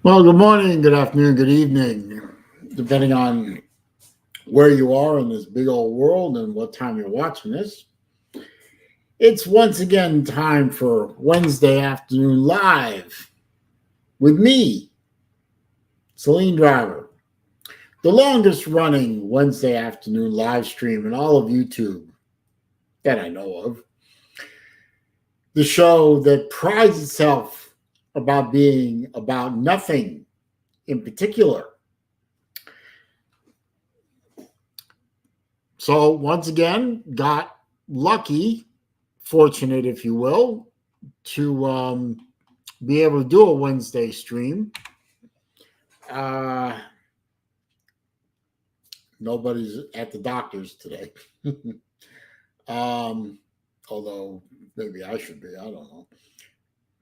Well, good morning, good afternoon, good evening, depending on where you are in this big old world and what time you're watching this. It's once again time for Wednesday Afternoon Live with me, SaleenDriver, the longest running Wednesday afternoon live stream in all of YouTube that I know of. The show that prides itself about being about nothing in particular. So once again, got lucky, fortunate, if you will, to be able to do a Wednesday stream. Nobody's at the doctor's today. Although maybe I should be, I don't know.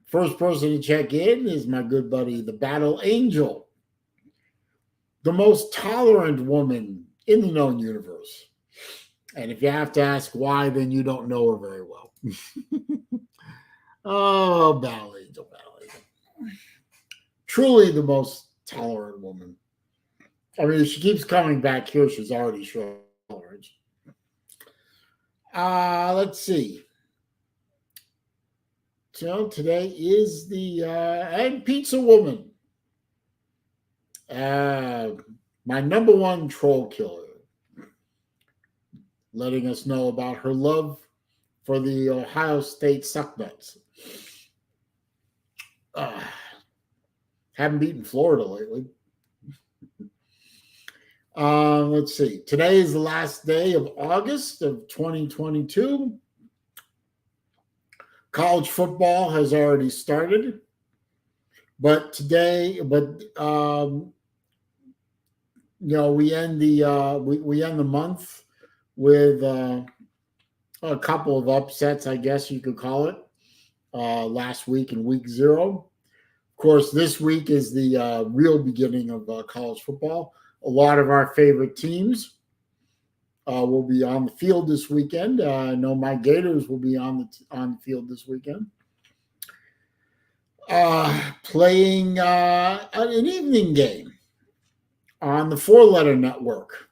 First person to check in is my good buddy, the Battle Angel, the most tolerant woman in the known universe. And if you have to ask why, then you don't know her very well. Oh, Battle Angel, Battle Angel. Truly the most tolerant woman. I mean, if she keeps coming back here, she's already shown tolerance. Let's see. So today is the and Pizza Woman. My number one troll killer, letting us know about her love for the Ohio State Sucknuts. Haven't beaten Florida lately. Let's see. Today is the last day of August of 2022. College football has already started, but today, we end the month with a couple of upsets, I guess you could call it. Last week in week 0. Of course, this week is the real beginning of college football. A lot of our favorite teams will be on the field this weekend. I know my Gators will be on the field this weekend. Playing an evening game on the 4-letter network.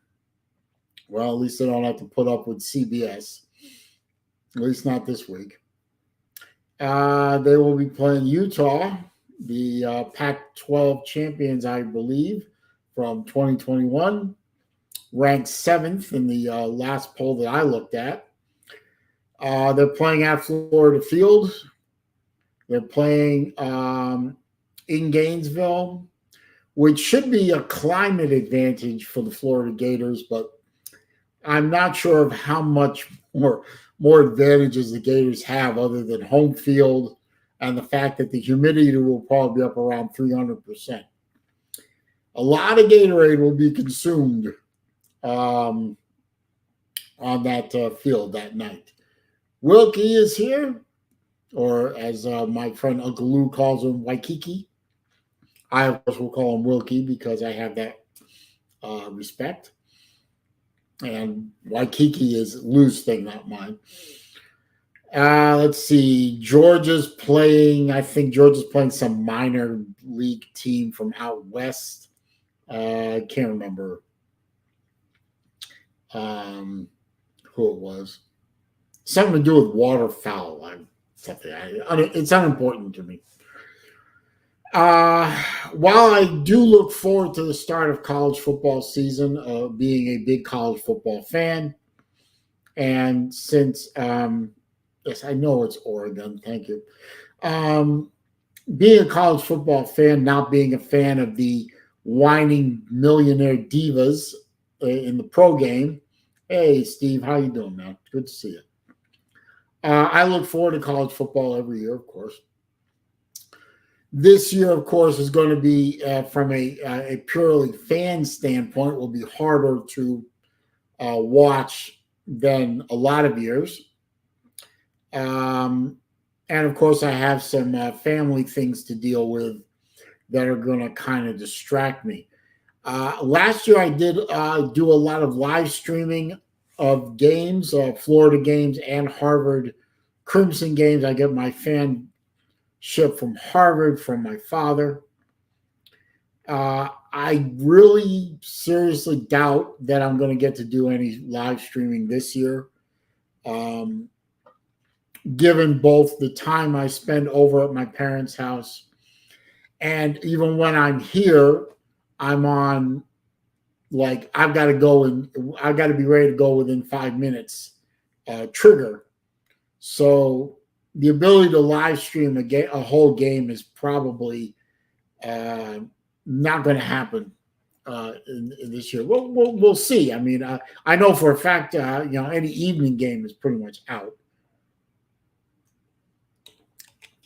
Well, at least I don't have to put up with CBS. At least not this week. They will be playing Utah, the Pac-12 champions, I believe, from 2021, ranked 7th in the last poll that I looked at. They're playing at Florida Field. They're playing in Gainesville, which should be a climate advantage for the Florida Gators, but I'm not sure of how much more advantages the Gators have other than home field and the fact that the humidity will probably be up around 300%. A lot of Gatorade will be consumed on that field that night. Wilkie is here, or as my friend Uncle Lou calls him, Waikiki. I, of course, will call him Wilkie because I have that respect. And Waikiki is Lou's thing, not mine. Let's see. Georgia's playing some minor league team from out west. I can't remember who it was. Something to do with waterfowl. It's unimportant to me. While I do look forward to the start of college football season, being a big college football fan, and since yes, I know it's Oregon. Thank you. Being a college football fan, not being a fan of the whining millionaire divas in the pro game. Hey, Steve, how you doing, man? Good to see you. I look forward to college football every year, of course. This year, of course, is going to be, from a purely fan standpoint, will be harder to watch than a lot of years. And, of course, I have some family things to deal with that are going to kind of distract me. Last year, I did do a lot of live streaming of games, Florida games and Harvard Crimson games. I get my fanship from Harvard from my father. I really seriously doubt that I'm going to get to do any live streaming this year. Um, Given both the time I spend over at my parents' house, and even when I'm here, I'm on, like, I've got to go and I've got to be ready to go within 5 minutes trigger. So the ability to live stream a whole game is probably uh, not going to happen in this year. We'll see. I mean, I know for a fact, any evening game is pretty much out.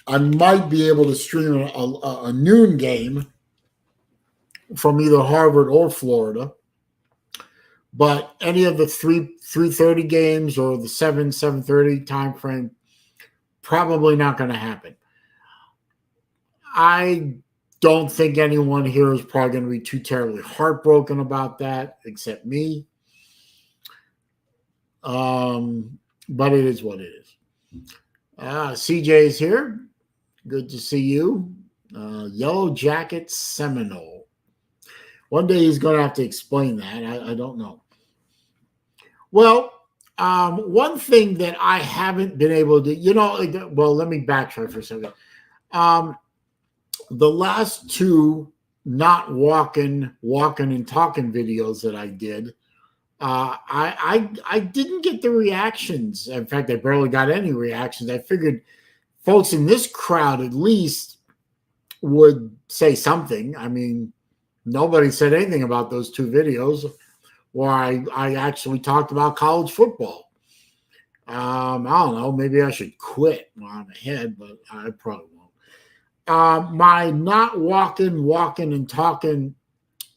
I might be able to stream a noon game from either Harvard or Florida, but any of the 3:30 games or the 7:30 time frame, probably not going to happen. I don't think anyone here is probably going to be too terribly heartbroken about that, except me. But it is what it is. CJ is here. Good to see you. Yellow Jacket Seminole. One day he's going to have to explain that. I don't know. Well, one thing that I haven't been able to, well, let me backtrack for a second. The last two not walking and talking videos that I did, I didn't get the reactions. In fact, I barely got any reactions. I figured folks in this crowd at least would say something. I mean, nobody said anything about those two videos where I actually talked about college football. I don't know. Maybe I should quit while I'm ahead, but I probably won't. My not walking and talking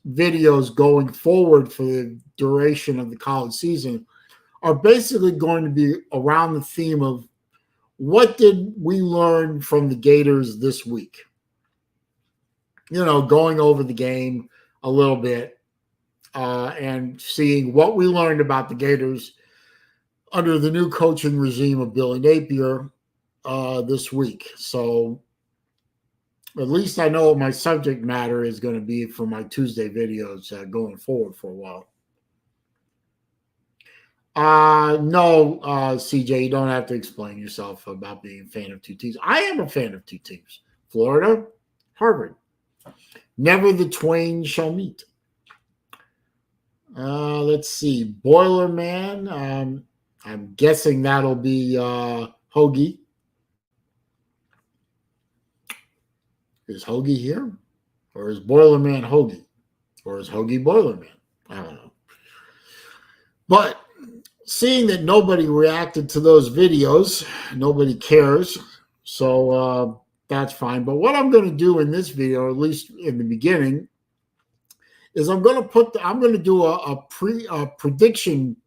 videos going forward for the duration of the college season are basically going to be around the theme of what did we learn from the Gators this week? Going over the game a little bit and seeing what we learned about the Gators under the new coaching regime of Billy Napier this week. So at least I know what my subject matter is going to be for my Tuesday videos going forward for a while. No, CJ, you don't have to explain yourself about being a fan of two teams. I am a fan of two teams. Florida, Harvard. Never the twain shall meet. Let's see. Boiler Man. I'm guessing that'll be Hoagie. Is Hoagie here? Or is Boiler Man Hoagie? Or is Hoagie Boiler Man? I don't know. But seeing that nobody reacted to those videos, nobody cares. So that's fine. But what I'm going to do in this video, at least in the beginning, is I'm going to do a prediction,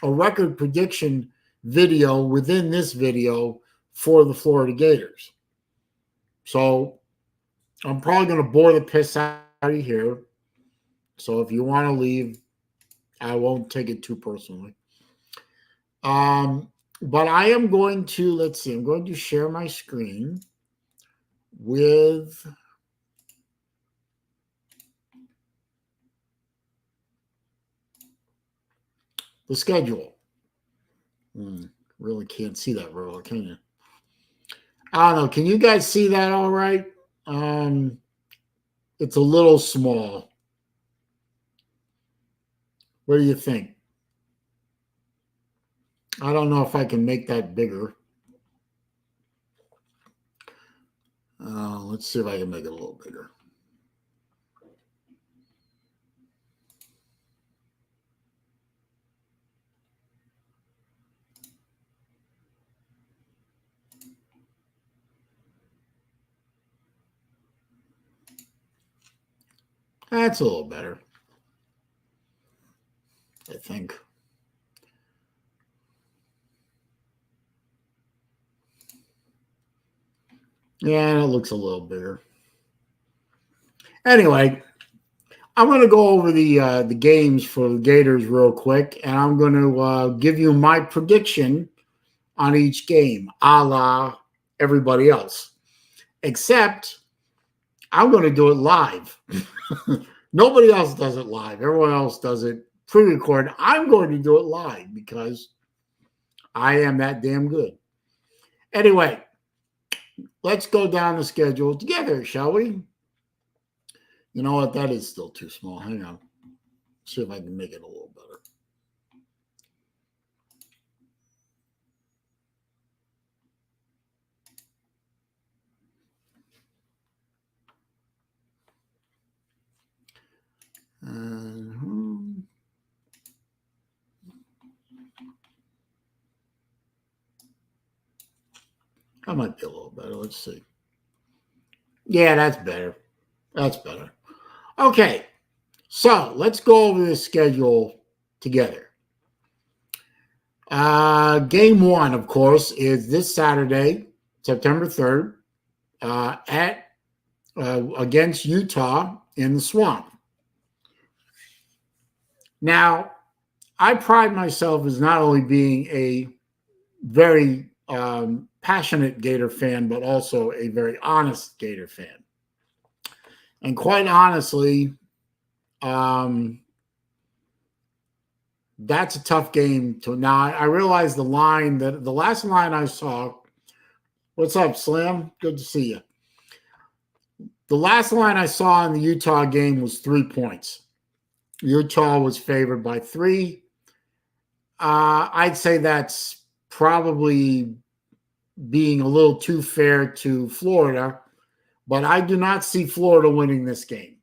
a record prediction video within this video for the Florida Gators. So I'm probably going to bore the piss out of you here. So if you want to leave, I won't take it too personally. But I am going to, let's see, I'm going to share my screen with the schedule. Really can't see that very well, can you? I don't know. Can you guys see that all right? It's a little small. What do you think? I don't know if I can make that bigger. Let's see if I can make it a little bigger. That's a little better, I think. Yeah, it looks a little bigger. Anyway, I'm going to go over the games for the Gators real quick, and I'm going to give you my prediction on each game, a la everybody else. Except I'm going to do it live. Nobody else does it live. Everyone else does it pre-recorded. I'm going to do it live because I am that damn good. Anyway, let's go down the schedule together, shall we? You know what? That is still too small. Hang on. See if I can make it a little better. That might be a little better. Let's see. Yeah, that's better. That's better. Okay. So let's go over the schedule together. Game one, of course, is this Saturday, September 3rd, against Utah in the Swamp. Now, I pride myself as not only being a very passionate Gator fan, but also a very honest Gator fan. And quite honestly, that's a tough game to. Now, I realize the last line I saw. What's up, Slim? Good to see you. The last line I saw in the Utah game was 3 points. Utah was favored by 3. I'd say that's probably being a little too fair to Florida, but I do not see Florida winning this game.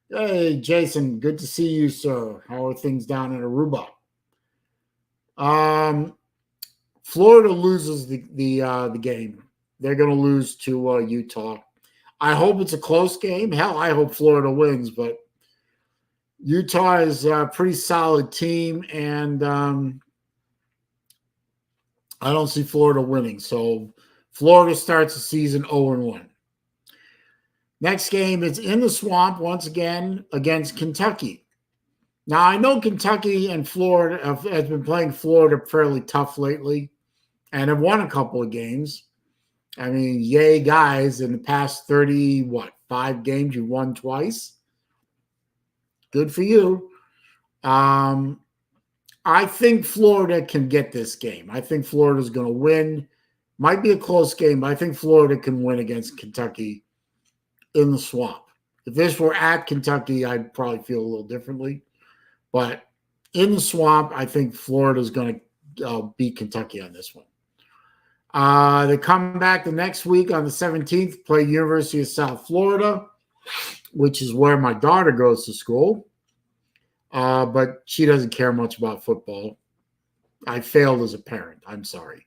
Hey, Jason, good to see you, sir. How are things down in Aruba? Florida loses the game. They're going to lose to Utah. I hope it's a close game. Hell, I hope Florida wins, but Utah is a pretty solid team, and I don't see Florida winning. So Florida starts the season 0-1. Next game is in the Swamp once again against Kentucky. Now, I know Kentucky and Florida has been playing Florida fairly tough lately and have won a couple of games. I mean, yay, guys, in the past 5 games, you won twice. Good for you. I think Florida can get this game. I think Florida's going to win. Might be a close game, but I think Florida can win against Kentucky in the Swamp. If this were at Kentucky, I'd probably feel a little differently. But in the Swamp, I think Florida's going to beat Kentucky on this one. They come back the next week on the 17th, play University of South Florida, which is where my daughter goes to school. But she doesn't care much about football. I failed as a parent. I'm sorry.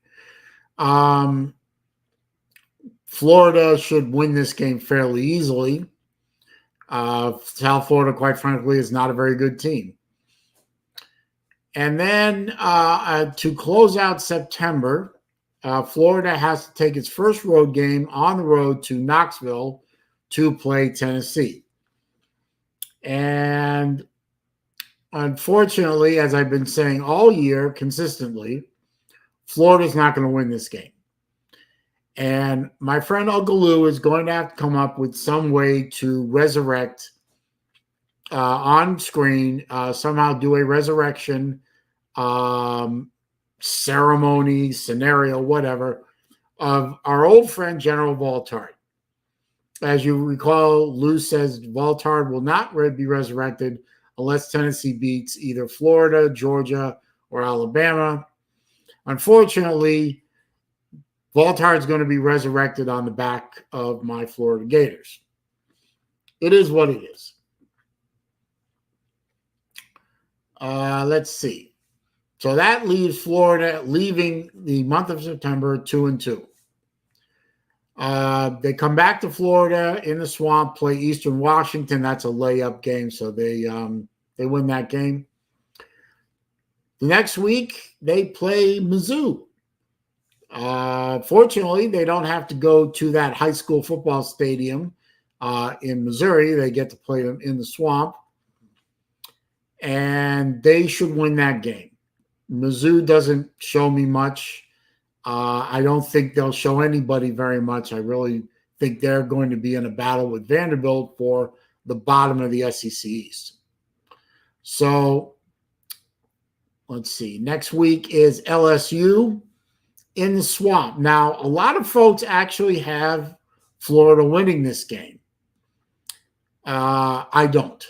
Florida should win this game fairly easily. South Florida, quite frankly, is not a very good team. And then to close out September, Florida has to take its first road game on the road to Knoxville to play Tennessee. And unfortunately, as I've been saying all year consistently, Florida's not going to win this game. And my friend Uncle Lou is going to have to come up with some way to resurrect on screen, somehow do a resurrection ceremony, scenario, whatever, of our old friend General Valtard. As you recall, Lou says Valtard will not be resurrected unless Tennessee beats either Florida, Georgia, or Alabama. Unfortunately, Valtard's going to be resurrected on the back of my Florida Gators. It is what it is. Let's see. So that leaves Florida leaving the month of September 2-2. They come back to Florida in the Swamp, play Eastern Washington. That's a layup game, so they win that game. The next week, they play Mizzou. Fortunately, they don't have to go to that high school football stadium in Missouri. They get to play them in the Swamp. And they should win that game. Mizzou doesn't show me much. I don't think they'll show anybody very much. I really think they're going to be in a battle with Vanderbilt for the bottom of the SEC East. So let's see. Next week is LSU in the Swamp. Now, a lot of folks actually have Florida winning this game. I don't.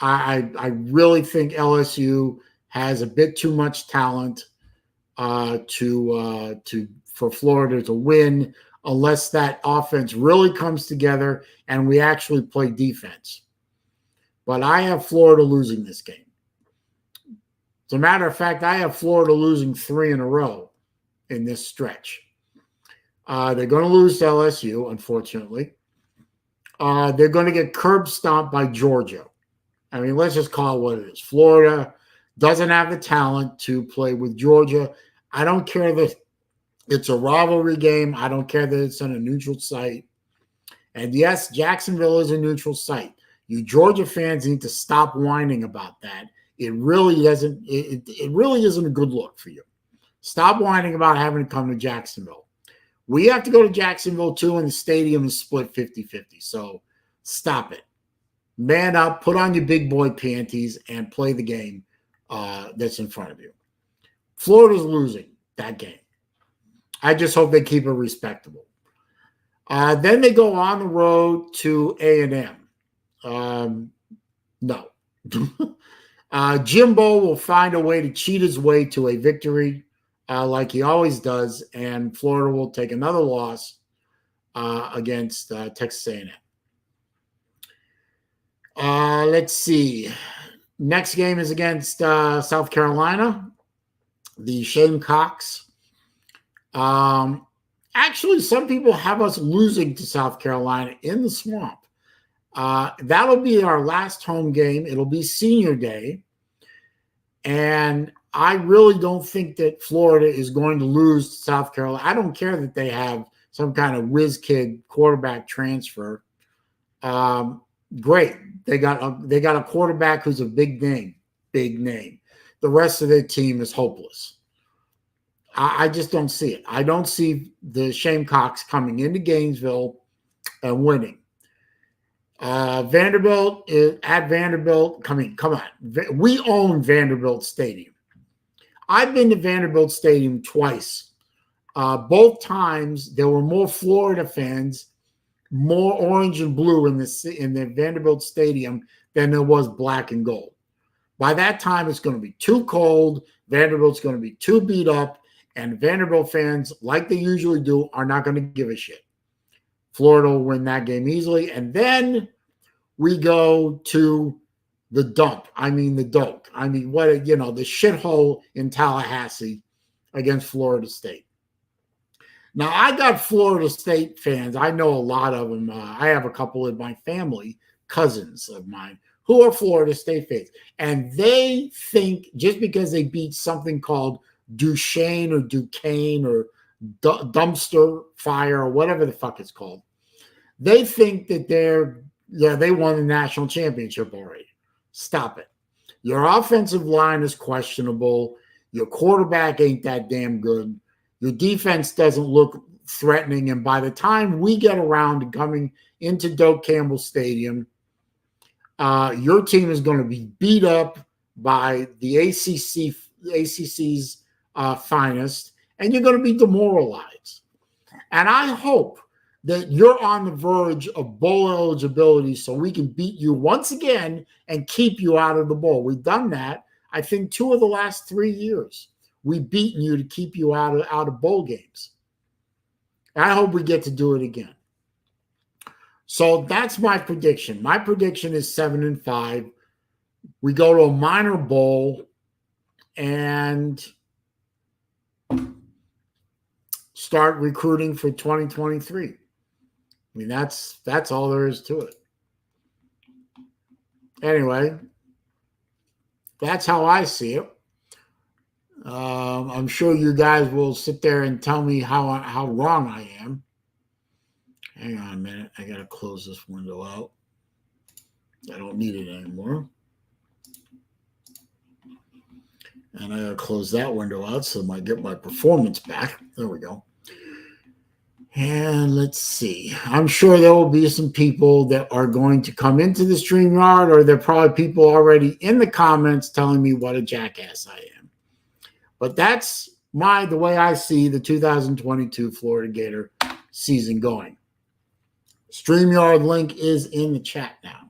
I really think LSU has a bit too much talent for Florida to win unless that offense really comes together and we actually play defense. But I have Florida losing this game. As a matter of fact, I have Florida losing 3 in a row in this stretch. They're going to lose to LSU, unfortunately. They're going to get curb stomped by Georgia. I mean, let's just call it what it is. Florida doesn't have the talent to play with Georgia. I don't care that it's a rivalry game. I don't care that it's on a neutral site. And yes, Jacksonville is a neutral site. You Georgia fans need to stop whining about that. It really doesn't. It really isn't a good look for you. Stop whining about having to come to Jacksonville. We have to go to Jacksonville too, and the stadium is split 50-50. So stop it. Man up, put on your big boy panties, and play the game that's in front of you. Florida's losing that game. I just hope they keep it respectable. Then they go on the road to A&M. No. Jimbo will find a way to cheat his way to a victory like he always does, and Florida will take another loss against Texas A&M. Let's see. Next game is against South Carolina, the Shamecocks. Actually, some people have us losing to South Carolina in the Swamp. That'll be our last home game. It'll be senior day. And I really don't think that Florida is going to lose to South Carolina. I don't care that they have some kind of whiz kid quarterback transfer. Great. They got a quarterback who's a big name. The rest of their team is hopeless. I just don't see it. I don't see the Shamecocks coming into Gainesville and winning. Vanderbilt is at Vanderbilt. Come on. We own Vanderbilt Stadium. I've been to Vanderbilt Stadium twice. Both times there were more Florida fans, more orange and blue in the Vanderbilt Stadium than there was black and gold. By that time, it's going to be too cold. Vanderbilt's going to be too beat up, and Vanderbilt fans, like they usually do, are not going to give a shit. Florida will win that game easily, and then we go to the dump. I mean, the dope. I mean, the shithole in Tallahassee against Florida State. Now, I got Florida State fans. I know a lot of them. I have a couple in my family, cousins of mine, who are Florida State fans. And they think just because they beat something called Duquesne or Dumpster Fire or whatever the fuck it's called, they think that they won the national championship already. Stop it. Your offensive line is questionable. Your quarterback ain't that damn good. Your defense doesn't look threatening. And by the time we get around to coming into Doak Campbell Stadium, your team is going to be beat up by the ACC's finest, and you're going to be demoralized. And I hope that you're on the verge of bowl eligibility so we can beat you once again and keep you out of the bowl. We've done that, I think, 2 of the last 3 years. We've beaten you to keep you out of bowl games. I hope we get to do it again. So that's my prediction. My prediction is 7-5. We go to a minor bowl and start recruiting for 2023. I mean, that's all there is to it. Anyway, that's how I see it. I'm sure you guys will sit there and tell me how wrong I am. Hang on a minute. I got to close this window out. I don't need it anymore. And I got to close that window out so I might get my performance back. There we go. And let's see. I'm sure there will be some people that are going to come into the StreamYard, or there are probably people already in the comments telling me what a jackass I am. But that's the way I see the 2022 Florida Gator season going. StreamYard link is in the chat now.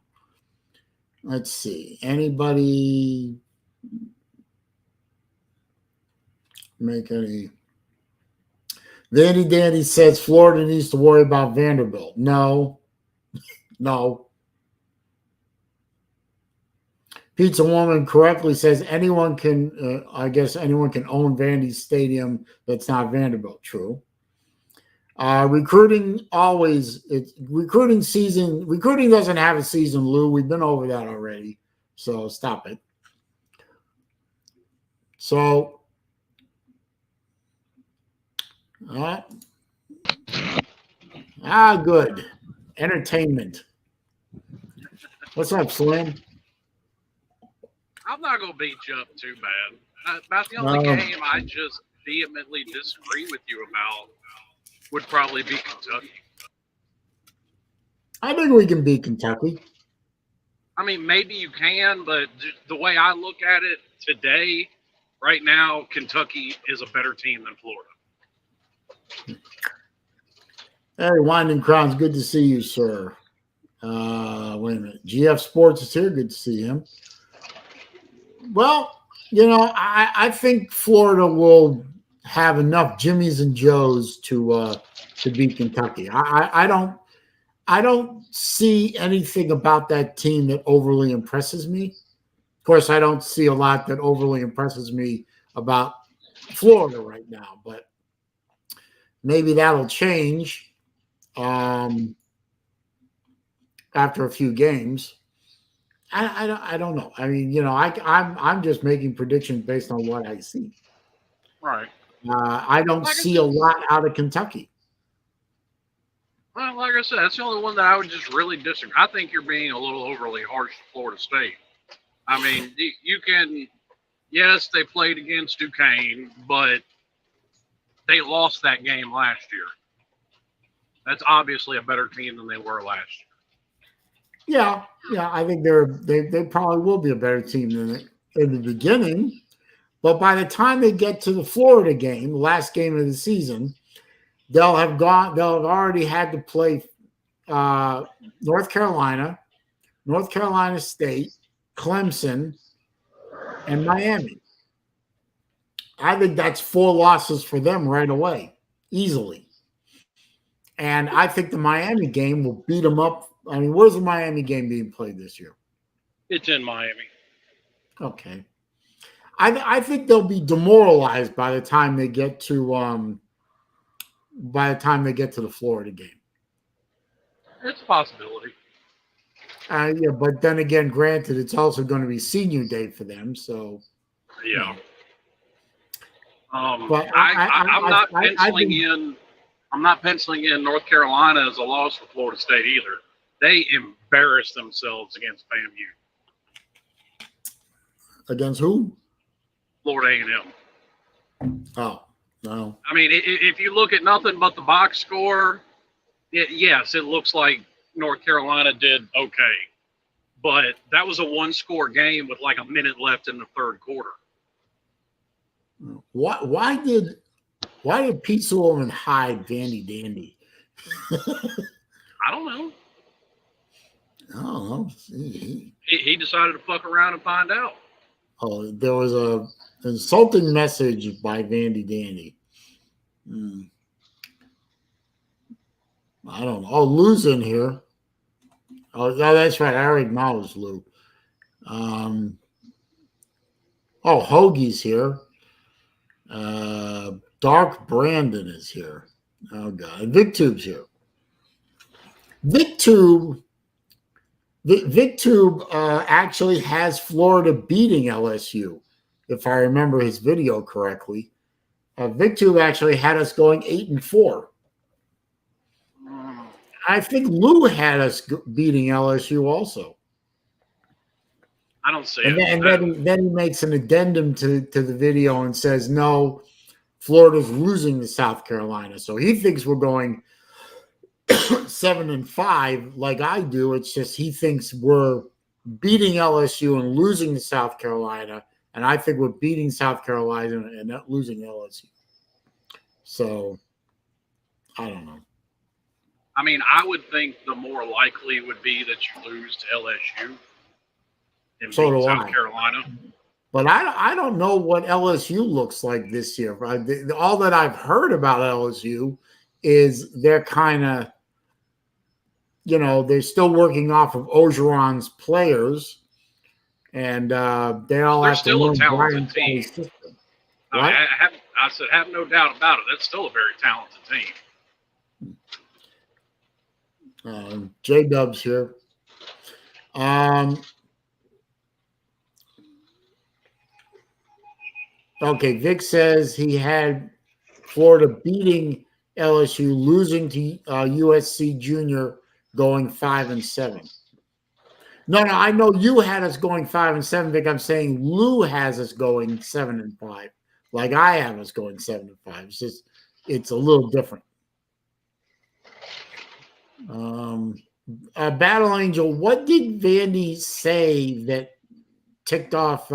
Let's see. Anybody make any? Vandy Dandy says Florida needs to worry about Vanderbilt. No. Pizza Woman correctly says anyone can, I guess anyone can own Vandy's stadium that's not Vanderbilt. True. Recruiting recruiting doesn't have a season, Lou. We've been over that already. So stop it. So, good. Entertainment. What's up, Slim? I'm not going to beat you up too bad. About the only game I just vehemently disagree with you about would probably be Kentucky. I think we can beat Kentucky. I mean, maybe you can, but the way I look at it today, right now, Kentucky is a better team than Florida. Hey, Winding Crowns, good to see you, sir. Wait a minute. GF Sports is here. Good to see him. Well, I think Florida will have enough Jimmies and Joes to beat Kentucky. I don't see anything about that team that overly impresses me. Of course, I don't see a lot that overly impresses me about Florida right now, but maybe that'll change after a few games. I don't know. I mean, I'm just making predictions based on what I see. Right. I don't see a lot out of Kentucky. Well, like I said, that's the only one that I would just really disagree. I think you're being a little overly harsh to Florida State. I mean, you can, yes, they played against Duquesne, but they lost that game last year. That's obviously a better team than they were last year. Yeah, I think they probably will be a better team than in the beginning, but by the time they get to the Florida game, the last game of the season, they'll have already had to play North Carolina State, Clemson, and Miami. I think that's 4 losses for them right away, easily. And I think the Miami game will beat them up. I mean, where's the Miami game being played this year? It's in Miami. Okay. I think they'll be demoralized by the time they get to the Florida game. It's a possibility. Yeah, but then again, granted, it's also going to be senior day for them, so yeah. But I'm not penciling in North Carolina as a loss for Florida State either. They embarrassed themselves against FAMU. Against who? Florida A&M. Oh, no. I mean, if you look at nothing but the box score, yes, it looks like North Carolina did okay. But that was a 1-score game with like a minute left in the third quarter. Why did Pete Sullivan hide Vandy Dandy? I don't know. Oh, he decided to fuck around and find out. Oh, there was an insulting message by Vandy Dandy. I don't know. Oh, Lou's in here. Oh, that's right. I already acknowledged Lou. Hoagie's here. Dark Brandon is here. Oh, God. VicTube's here. VicTube actually has Florida beating LSU, if I remember his video correctly. VicTube actually had us going 8-4. I think Lou had us beating LSU also. I don't see it. And then he makes an addendum to the video and says, no, Florida's losing to South Carolina. So he thinks we're going 7-5 like I do. It's just he thinks we're beating LSU and losing to South Carolina. And I think we're beating South Carolina and not losing LSU. So I don't know. I mean, I would think the more likely would be that you lose to LSU and So beat do South I. Carolina. But I don't know what LSU looks like this year. All that I've heard about LSU is they're kind of, they're still working off of Orgeron's players, and they all They're have to still a learn Brian talented team. Kelly's system. I mean, I said, have no doubt about it. That's still a very talented team. J-Dub's here. Okay, Vic says he had Florida beating LSU, losing to USC Junior, going 5-7. No, I know you had us going 5-7, Vic. I'm saying Lou has us going 7-5, like I have us going 7-5. It's a little different. Battle Angel, what did Vandy say that ticked off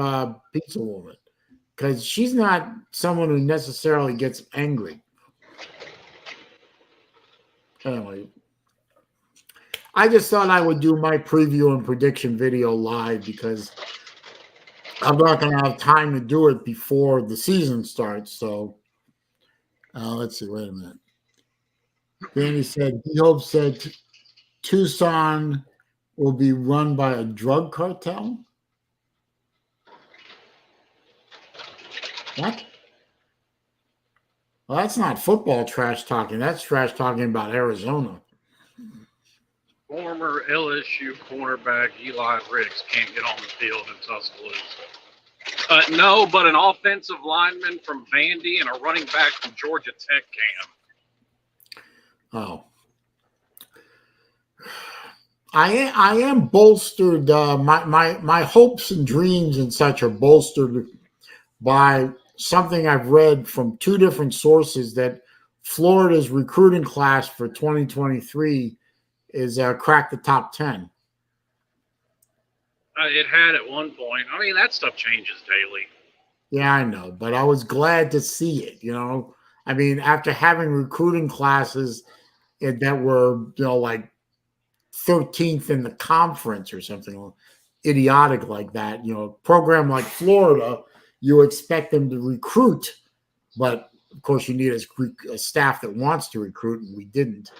Pizza Woman? Because she's not someone who necessarily gets angry. Anyway, I just thought I would do my preview and prediction video live because I'm not going to have time to do it before the season starts. So let's see. Wait a minute. Danny said he hopes that Tucson will be run by a drug cartel. What? Well, that's not football trash talking. That's trash talking about Arizona. Former LSU cornerback Eli Ricks can't get on the field in Tuscaloosa. No, but an offensive lineman from Vandy and a running back from Georgia Tech can. Oh. I am bolstered. My hopes and dreams and such are bolstered by something I've read from two different sources that Florida's recruiting class for 2023 is cracked the top 10. It had at one point. I mean, that stuff changes daily. Yeah, I know, but I was glad to see it. I mean, after having recruiting classes that were, like 13th in the conference or something idiotic like that, a program like Florida, you expect them to recruit, but of course you need a staff that wants to recruit, and we didn't.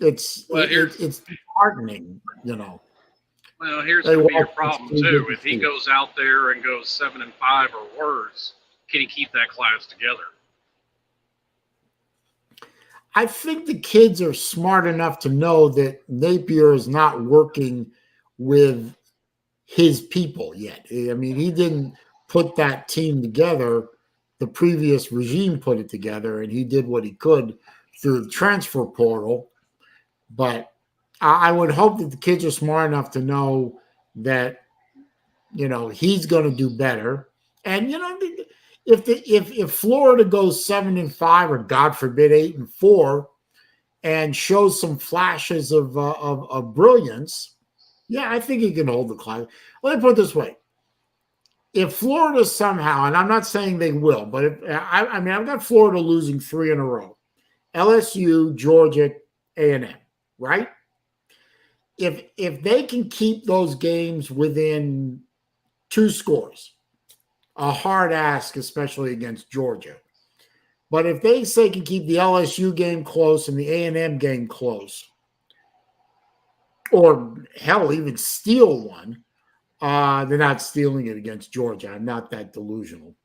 It's disheartening, Well, here's going to be your problem too. If he goes out there and goes 7-5 or worse, can he keep that class together? I think the kids are smart enough to know that Napier is not working with his people yet. I mean, he didn't put that team together. The previous regime put it together, and he did what he could through the transfer portal. But I would hope that the kids are smart enough to know that, he's going to do better. And, if Florida goes 7-5 or God forbid 8-4 and shows some flashes of brilliance, yeah, I think he can hold the class. Let me put it this way. If Florida somehow, and I'm not saying they will, but I've got Florida losing 3 in a row. LSU, Georgia, A&M, right? If they can keep those games within 2 scores, a hard ask, especially against Georgia. But if they say can keep the LSU game close and the A&M game close, or hell, even steal one, they're not stealing it against Georgia. I'm not that delusional.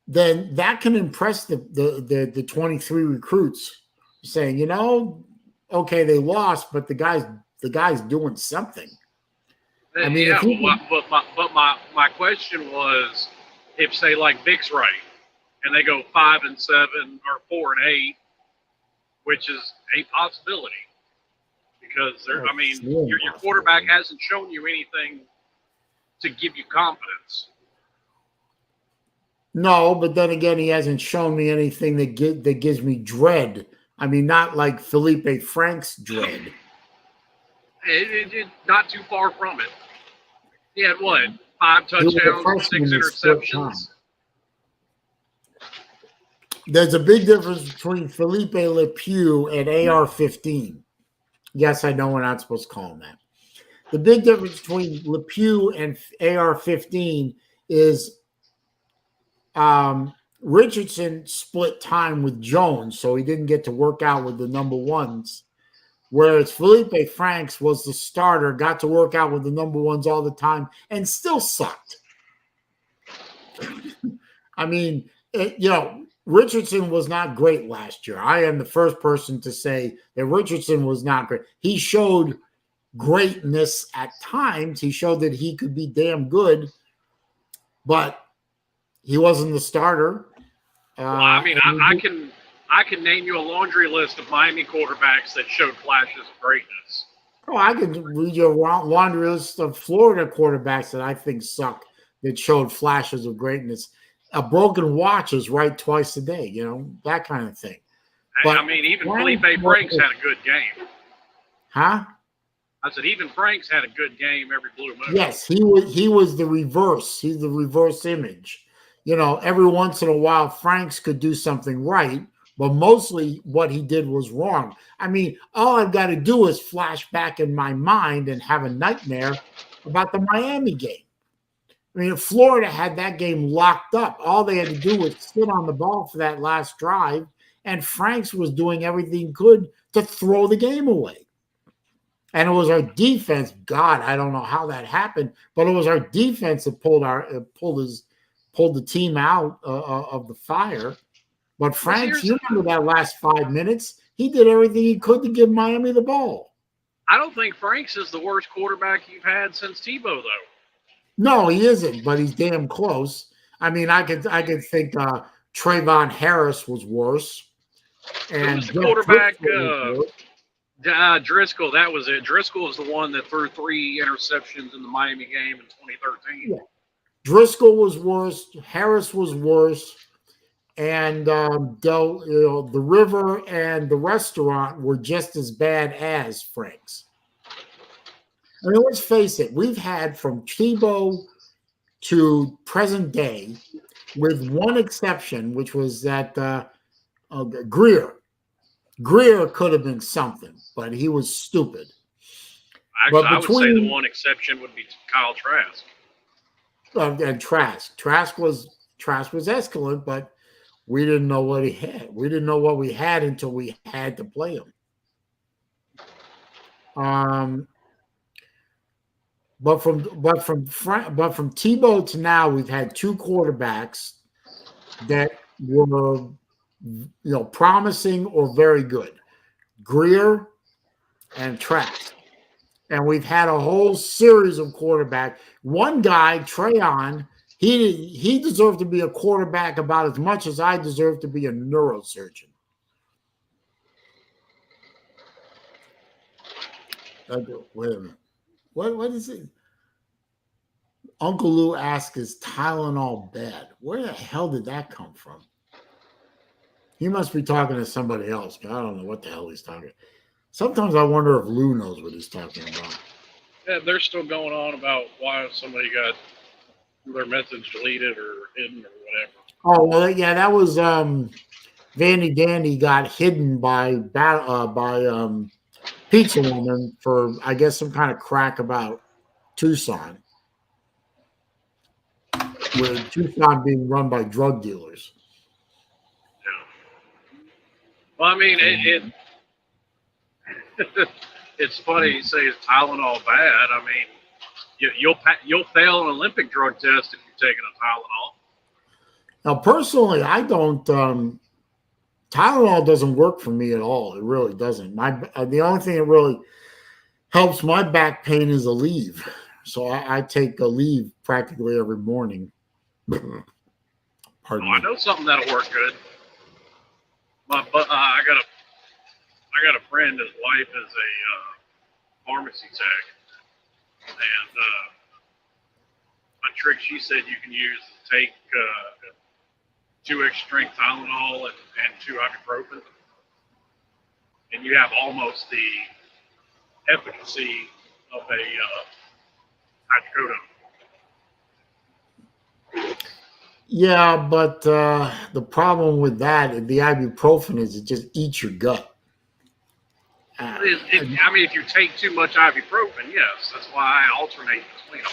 Then that can impress the 23 recruits, saying, okay, they lost, but the guy's doing something. I mean, but my question was, if say like Vic's right, and they go 5-7 or 4-8, which is a possibility, because your quarterback hasn't shown you anything to give you confidence. No, but then again, he hasn't shown me anything that gives me dread. I mean, not like Felipe Frank's dread. Not too far from it. He had what? 5 He was a touchdowns and 6 freshman that split time. interceptions. There's a big difference between Felipe LePew and AR-15. Yes, I know we're not supposed to call him that. The big difference between LePew and AR-15 is Richardson split time with Jones, so he didn't get to work out with the number ones. Whereas Felipe Franks was the starter, got to work out with the number ones all the time, and still sucked. I mean, Richardson was not great last year. I am the first person to say that Richardson was not great. He showed greatness at times. He showed that he could be damn good, but he wasn't the starter. Well, I mean, I can name you a laundry list of Miami quarterbacks that showed flashes of greatness. Oh, I can read you a laundry list of Florida quarterbacks that I think suck that showed flashes of greatness. A broken watch is right twice a day, that kind of thing. But I mean, even Felipe Franks had a good game. Huh? I said even Franks had a good game every blue moon. Yes, he was the reverse. He's the reverse image. Every once in a while, Franks could do something right, but mostly what he did was wrong. I mean, all I've got to do is flash back in my mind and have a nightmare about the Miami game. I mean, Florida had that game locked up. All they had to do was sit on the ball for that last drive, and Franks was doing everything he could to throw the game away. And it was our defense. God, I don't know how that happened, but it was our defense that pulled the team out of the fire. But Franks, you remember that last 5 minutes? He did everything he could to give Miami the ball. I don't think Franks is the worst quarterback you've had since Tebow, though. No, he isn't, but he's damn close. I mean, I could think Trayvon Harris was worse. And who was the quarterback? Driscoll, that was it. Driscoll was the one that threw 3 interceptions in the Miami game in 2013. Yeah. Driscoll was worse. Harris was worse. And the river and the restaurant were just as bad as Frank's. I mean, let's face it. We've had from Tebow to present day, with one exception, which was that Greer. Greer could have been something, but he was stupid. Actually, I would say the one exception would be Kyle Trask. And Trask was excellent, but we didn't know what he had. We didn't know what we had until we had to play him. But from Tebow to now, we've had 2 quarterbacks that were, promising or very good. Greer and Trask. And we've had a whole series of quarterbacks. One guy, Trayon, he deserved to be a quarterback about as much as I deserve to be a neurosurgeon. Wait a minute. What is it? Uncle Lou asked, is Tylenol bad? Where the hell did that come from? He must be talking to somebody else. I don't know what the hell he's talking about. Sometimes I wonder if Lou knows what he's talking about. Yeah, they're still going on about why somebody got their message deleted or hidden or whatever. Oh, well, yeah, that was Vandy Dandy got hidden by Pizza Woman for, I guess, some kind of crack about Tucson. With Tucson being run by drug dealers. Yeah. Well, I mean, it's funny you say it's Tylenol bad. I mean, you'll fail an Olympic drug test if you're taking a Tylenol. Now, personally, I don't. Tylenol doesn't work for me at all. It really doesn't. The only thing that really helps my back pain is Aleve. So I take Aleve practically every morning. Pardon me. I know something that'll work good. But I got a friend. His wife is a pharmacy tech, and a trick she said you can use is take 2 extra strength Tylenol and 2 ibuprofen, and you have almost the efficacy of a hydrocodone. Yeah, but the problem with that, the ibuprofen, is it just eats your gut. I mean, if you take too much ibuprofen, yes, that's why I alternate between them.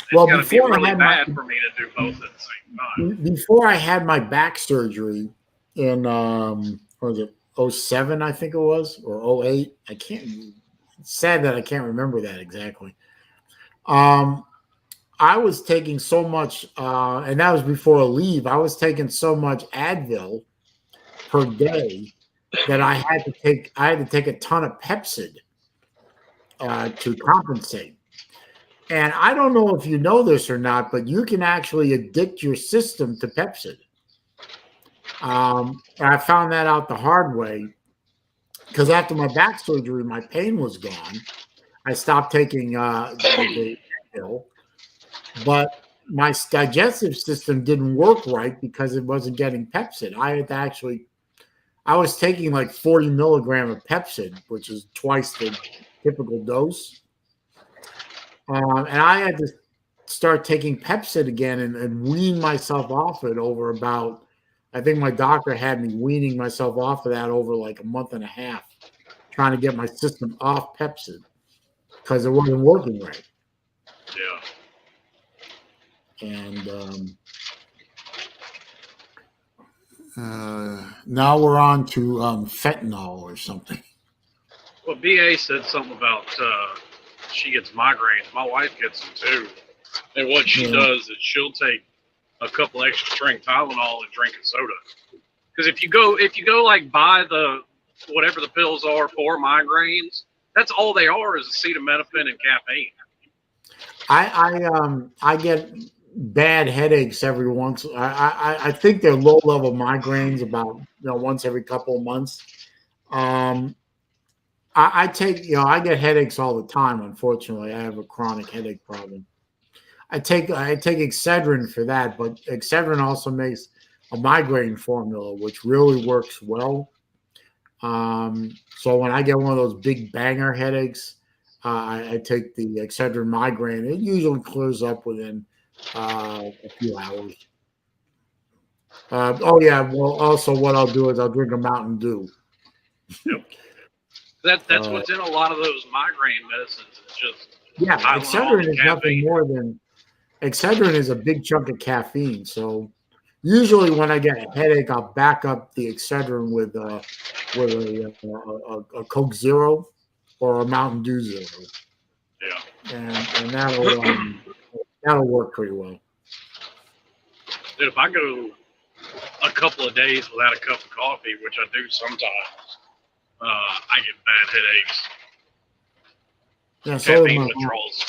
It's well, got to be really bad for me to do both at the same time. Before I had my back surgery in what was it, 07, I think it was, or 08. I can't. It's sad that I can't remember that exactly. I was taking so much, and that was before a leave. I was taking so much Advil per day that I had to take a ton of Pepcid to compensate. And I don't know if you know this or not, but you can actually addict your system to Pepcid. I found that out the hard way because after my back surgery, my pain was gone. I stopped taking the pill, but my digestive system didn't work right because it wasn't getting Pepcid. I was taking like 40 milligrams of Pepcid, which is twice the typical dose. And I had to start taking Pepcid again and wean myself off it over about, I think my doctor had me weaning myself off of that over like a month and a half, trying to get my system off Pepcid because it wasn't working right. Yeah. And now we're on to fentanyl or something. Well, BA said something about she gets migraines. My wife gets them too. And what she does is she'll take a couple extra strength Tylenol and drink a soda. Because if you go like buy the whatever the pills are for migraines, that's all they are is acetaminophen and caffeine. I get bad headaches every once. I think they're low level migraines about once every couple of months. I take I get headaches all the time. Unfortunately, I have a chronic headache problem. I take Excedrin for that, but Excedrin also makes a migraine formula, which really works well. So when I get one of those big banger headaches, I take the Excedrin migraine. It usually clears up within a few hours. Oh yeah. Well, also what I'll do is I'll drink a Mountain Dew. Yep. That's what's in a lot of those migraine medicines. It's just Excedrin is nothing more than Excedrin is a big chunk of caffeine. So usually when I get a headache, I'll back up the Excedrin with a Coke Zero or a Mountain Dew Zero. Yeah. And that'll work pretty well. Dude, if I go a couple of days without a cup of coffee, which I do sometimes, I get bad headaches. Yeah, so caffeine withdrawals.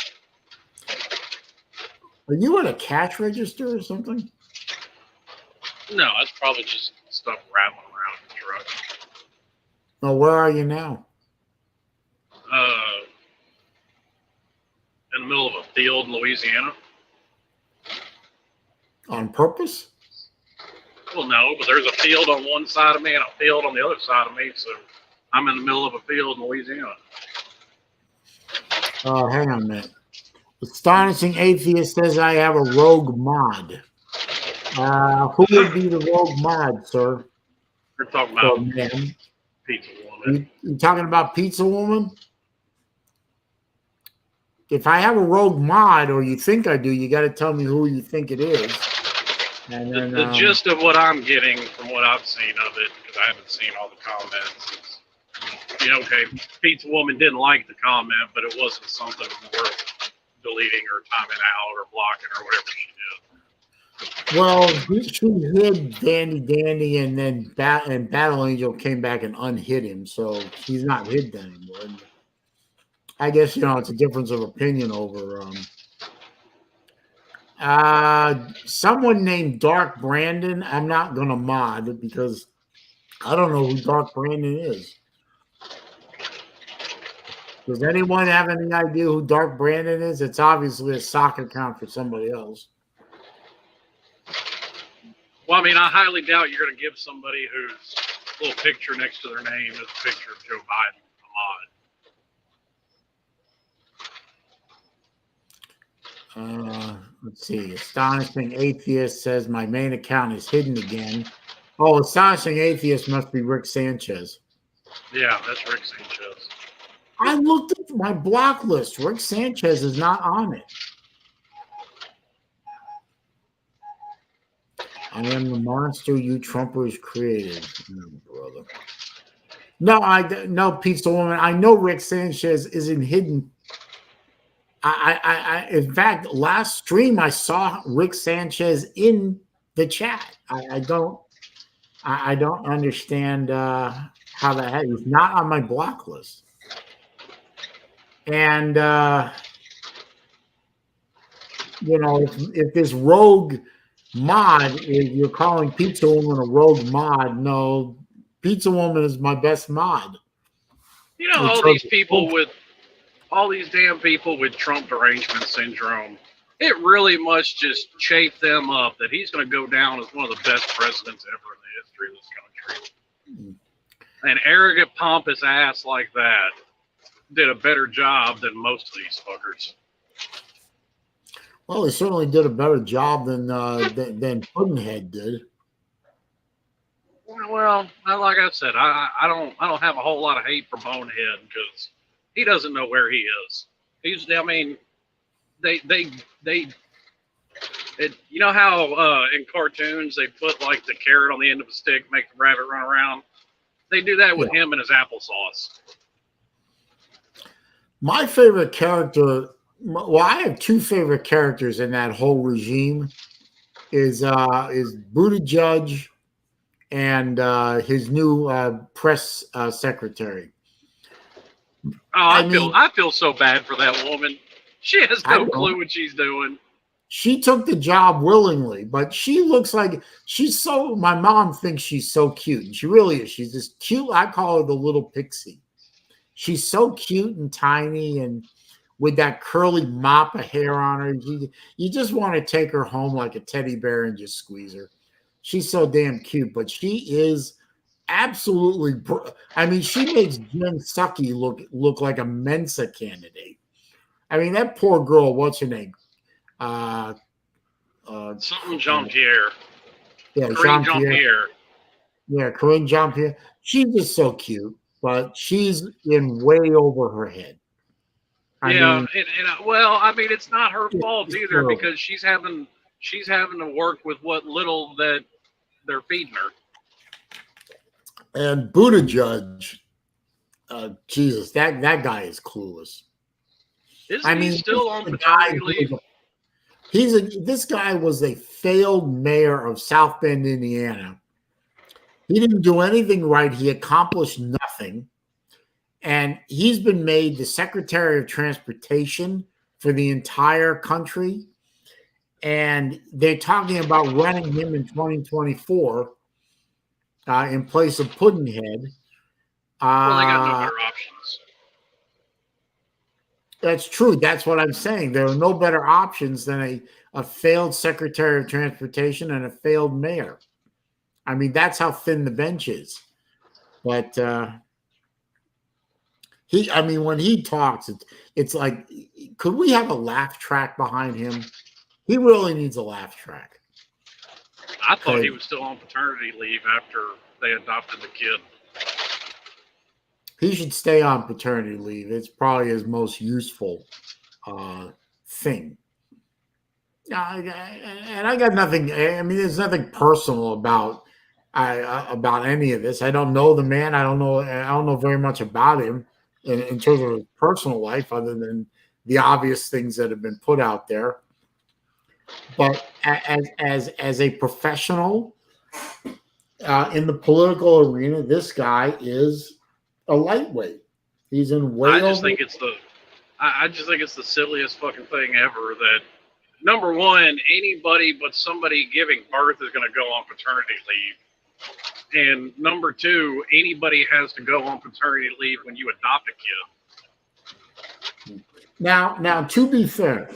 Are you at a cash register or something? No, that's probably just stuff rattling around in the truck. No, where are you now? In the middle of a field in Louisiana. On purpose? Well, no, but there's a field on one side of me and a field on the other side of me, so I'm in the middle of a field in Louisiana. Oh, hang on a minute. Astonishing Atheist says I have a rogue mod. Who would be the rogue mod, sir? You're talking about Pizza Woman. You talking about Pizza Woman? If I have a rogue mod, or you think I do, you got to tell me who you think it is. And then, the gist of what I'm getting from what I've seen of it, because I haven't seen all the comments, is, okay, Pizza Woman didn't like the comment, but it wasn't something worth deleting or timing out or blocking or whatever she did. Well, she hid Dandy, and then Battle Angel came back and unhid him, so he's not hid anymore. And I guess it's a difference of opinion over. Someone named Dark Brandon. I'm not gonna mod because I don't know who Dark Brandon is. Does anyone have any idea who Dark Brandon is? It's obviously a sock account for somebody else. Well, I mean, I highly doubt you're going to give somebody whose little picture next to their name is a picture of Joe Biden a mod. Let's see. Astonishing Atheist says my main account is hidden again. Oh, Astonishing Atheist must be Rick Sanchez. Yeah, that's Rick Sanchez. I looked at my block list. Rick Sanchez is not on it. I am the monster you Trumpers created, brother. No, Pizza Woman. I know Rick Sanchez isn't hidden. In fact, last stream I saw Rick Sanchez in the chat. I don't understand how that happened. He's not on my block list. And if this rogue mod, if you're calling Pizza Woman a rogue mod, no, Pizza Woman is my best mod. All these people all these damn people with Trump derangement syndrome, it really must just chafe them up that he's going to go down as one of the best presidents ever in the history of this country. An arrogant, pompous ass like that did a better job than most of these fuckers. Well, he certainly did a better job than Puddinhead did. Well, like I said, I don't have a whole lot of hate for Bonehead because he doesn't know where he is. You know how in cartoons they put like the carrot on the end of a stick, make the rabbit run around? They do that with him and his applesauce. My favorite character, well, I have two favorite characters in that whole regime, is Buttigieg and his new press secretary. Oh, I feel so bad for that woman. She has no clue what she's doing. She took the job willingly, but she looks like my mom thinks she's so cute, and she really is. She's this cute, I call her the little pixie. She's so cute and tiny, and with that curly mop of hair on her, you just want to take her home like a teddy bear and just squeeze her. She's so damn cute, but she is absolutely. She makes Jen Psaki look like a Mensa candidate. I mean, that poor girl. What's her name? Something Jean-Pierre. Yeah, Jean-Pierre. Yeah, Corinne Jean-Pierre. She's just so cute, but she's in way over her head. It's not her fault either because she's having to work with what little that they're feeding her. And Buttigieg, Jesus, that guy is clueless. Isn't he still on paternity leave? This guy was a failed mayor of South Bend, Indiana. He didn't do anything right. He accomplished nothing. And he's been made the Secretary of Transportation for the entire country. And they're talking about running him in 2024 in place of Puddinhead. Well, they got no better options. That's true. That's what I'm saying. There are no better options than a failed Secretary of Transportation and a failed mayor. I mean, that's how thin the bench is. But when he talks, it's like, could we have a laugh track behind him? He really needs a laugh track. I thought he was still on paternity leave after they adopted the kid. He should stay on paternity leave. It's probably his most useful thing. And I got nothing. I mean, there's nothing personal about any of this. I don't know the man. I don't know very much about him in terms of his personal life, other than the obvious things that have been put out there. But as a professional in the political arena, this guy is a lightweight. He's in way. I just think it's the silliest fucking thing ever. That number one, anybody but somebody giving birth is going to go on paternity leave, and number two, anybody has to go on paternity leave when you adopt a kid. Now, to be fair,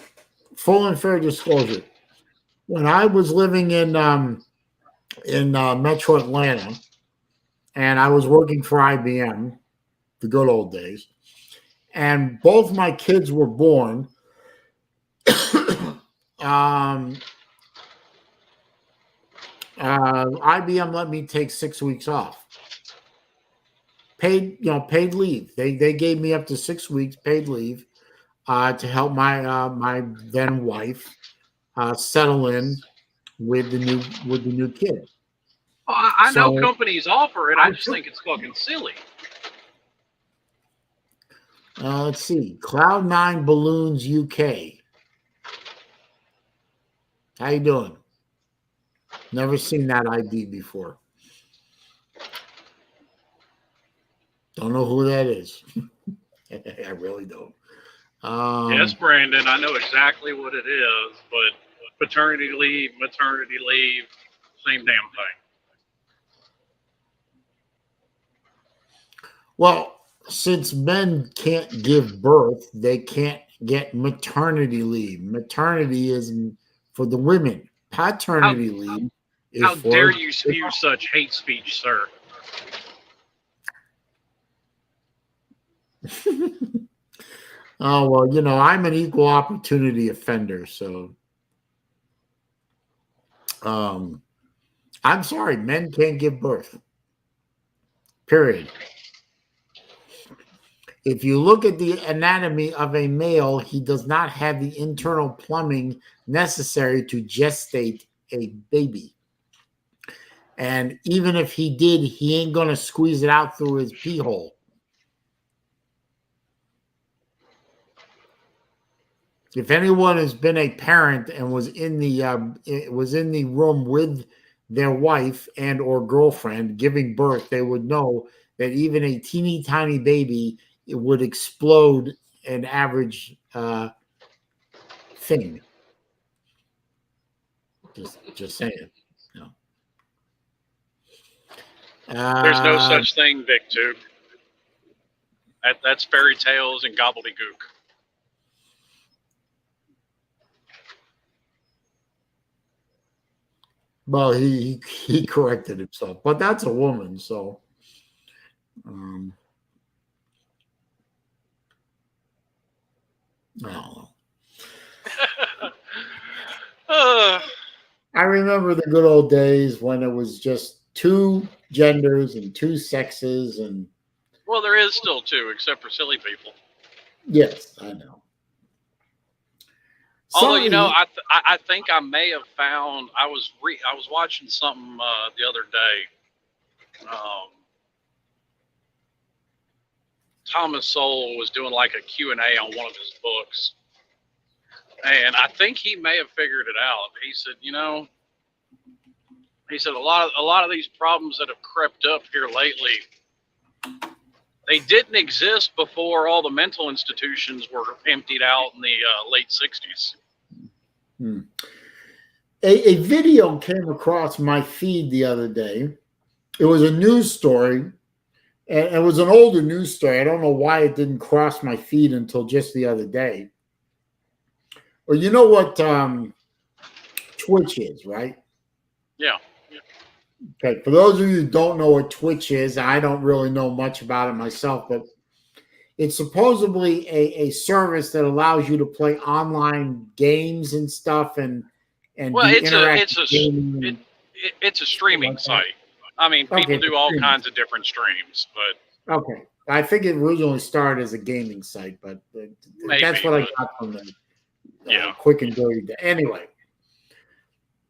full and fair disclosure, when I was living in in Metro Atlanta, and I was working for IBM, the good old days, and both my kids were born. IBM let me take 6 weeks off, paid leave. They gave me up to 6 weeks paid leave to help my then wife settle in with the new kid. Well, I know So companies offer it. I I just took, think it's fucking silly. let's see, Cloud9 Balloons UK. How you doing? Never seen that ID before. Don't know who that is. I really don't. Yes, Brandon, I know exactly what it is, but paternity leave, maternity leave, same damn thing. Well, since men can't give birth, they can't get maternity leave. Maternity is for the women. How Paternity leave is how dare for. you spew such hate speech, sir? Oh, well, I'm an equal opportunity offender, so I'm sorry, men can't give birth. Period. If you look at the anatomy of a male, he does not have the internal plumbing necessary to gestate a baby. And even if he did, he ain't going to squeeze it out through his pee hole. If anyone has been a parent and was in the room with their wife and or girlfriend giving birth, they would know that even a teeny tiny baby, it would explode an average thing. Just saying. There's no such thing, Big Tube. That's fairy tales and gobbledygook. Well, he corrected himself, but that's a woman, so. I don't know. I remember the good old days when it was just two genders and two sexes, and Well, there is still two, except for silly people. yes, I know. Although I think I may have found I was watching something the other day. Thomas Sowell was doing like a Q&A on one of his books, and I think he may have figured it out. He said a lot of these problems that have crept up here lately, they didn't exist before all the mental institutions were emptied out in the late 60s. A video came across my feed the other day. It was a news story, and it was an older news story. I don't know why it didn't cross my feed until just the other day. Well, you know what Twitch is, right? Yeah. Okay, for those of you who don't know what Twitch is, I don't really know much about it myself, but it's supposedly a service that allows you to play online games and stuff and Well, do interactive gaming. It's a streaming site. I mean, people do all kinds of different streams, but okay. I think it originally started as a gaming site, but that's what I got from the quick and dirty. Anyway,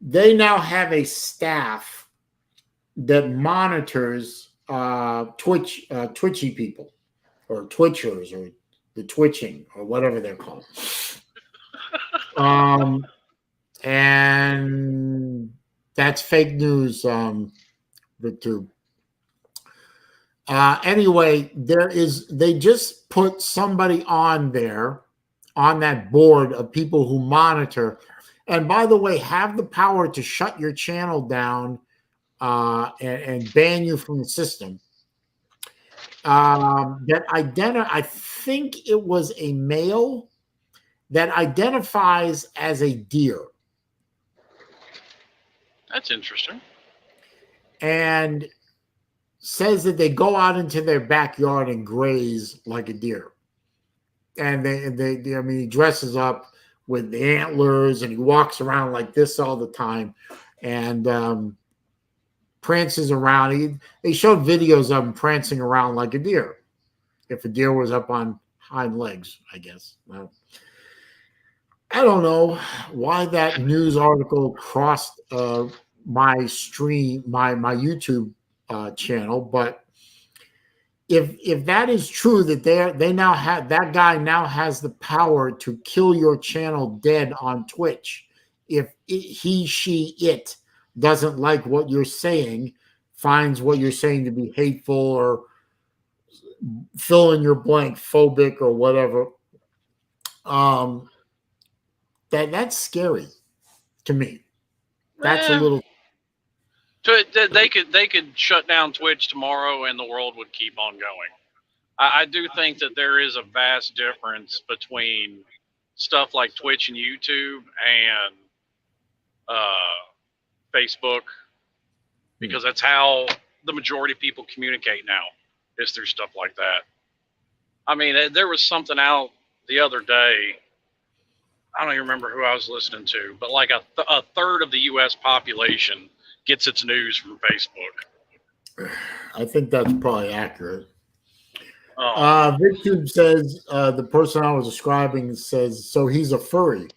they now have a staff that monitors twitchy people or twitchers or the twitching or whatever they're called. And that's fake news, Victor. Anyway, they just put somebody on there on that board of people who monitor, and by the way, have the power to shut your channel down and ban you from the system. I think it was a male that identifies as a deer. That's interesting. and says that they go out into their backyard and graze like a deer. And I mean, he dresses up with the antlers and he walks around like this all the time, and prances around. They showed videos of him prancing around like a deer. If a deer was up on hind legs, I guess. Well, I don't know why that news article crossed my stream, my YouTube channel, but if that is true, that they now have, that guy now has the power to kill your channel dead on Twitch. If he, she, it doesn't like what you're saying, finds what you're saying to be hateful or fill in your blank, phobic or whatever, that's scary to me. That's a little. They could shut down Twitch tomorrow and the world would keep on going. I do think that there is a vast difference between stuff like Twitch and YouTube and Facebook, because that's how the majority of people communicate now, is through stuff like that. I mean, there was something out the other day. I don't even remember who I was listening to, but like a third of the U.S. population gets its news from Facebook. I think that's probably accurate. VidTube says, the person I was describing says, so he's a furry.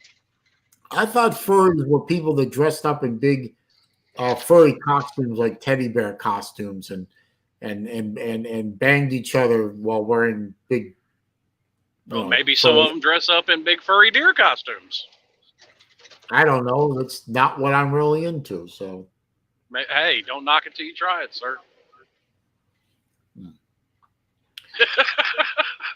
I thought furries were people that dressed up in big furry costumes, like teddy bear costumes, and banged each other while wearing big. Well, maybe some of them dress up in big furry deer costumes. I don't know. That's not what I'm really into. So, hey, don't knock it till you try it, sir.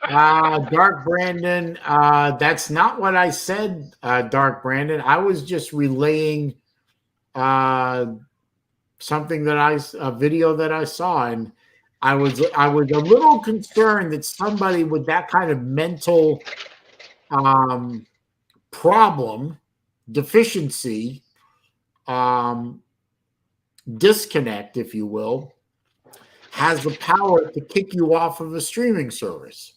Dark Brandon, that's not what I said, Dark Brandon. I was just relaying something that a video that I saw, and I was a little concerned that somebody with that kind of mental problem, deficiency, disconnect, if you will, has the power to kick you off of a streaming service.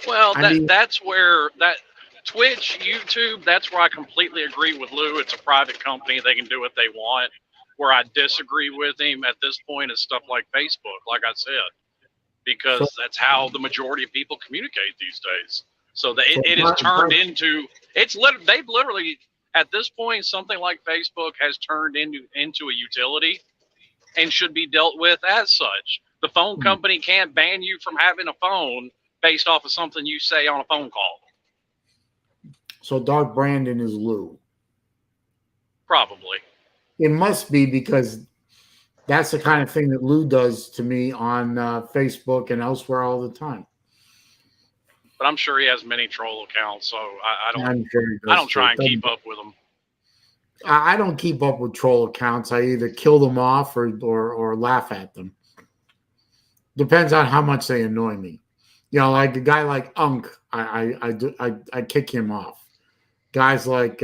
Well, that's where that Twitch, YouTube, that's where I completely agree with Lou. It's a private company. They can do what they want. Where I disagree with him at this point is stuff like Facebook, like I said, because that's how the majority of people communicate these days. So it is turned into, they've literally, at this point, something like Facebook has turned into a utility and should be dealt with as such. The phone company can't ban you from having a phone based off of something you say on a phone call. So Dark Brandon is Lou. Probably. It must be, because that's the kind of thing that Lou does to me on Facebook and elsewhere all the time. But I'm sure he has many troll accounts, so I don't try and keep up with them. I don't keep up with troll accounts. I either kill them off or laugh at them. Depends on how much they annoy me. You know, like a guy like Unk, I kick him off. Guys like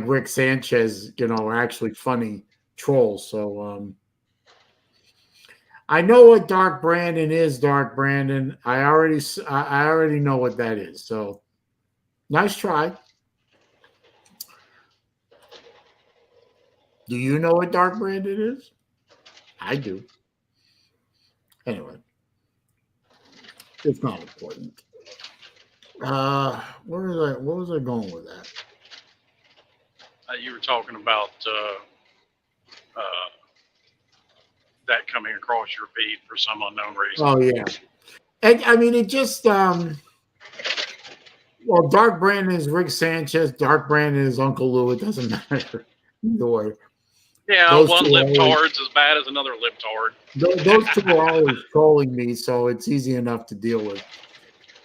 Rick Sanchez, you know, are actually funny trolls. So I know what Dark Brandon is, Dark Brandon. I already know what that is. So nice try. Do you know what Dark Brandon is? I do. Anyway, it's not important. What was I going with that? You were talking about that coming across your feed for some unknown reason. Oh yeah, and I mean it just well, Dark Brandon is Rick Sanchez. Dark Brandon is Uncle Lou. It doesn't matter either way. Yeah, those one libtard's as bad as another libtard. Those two are always trolling me, so it's easy enough to deal with.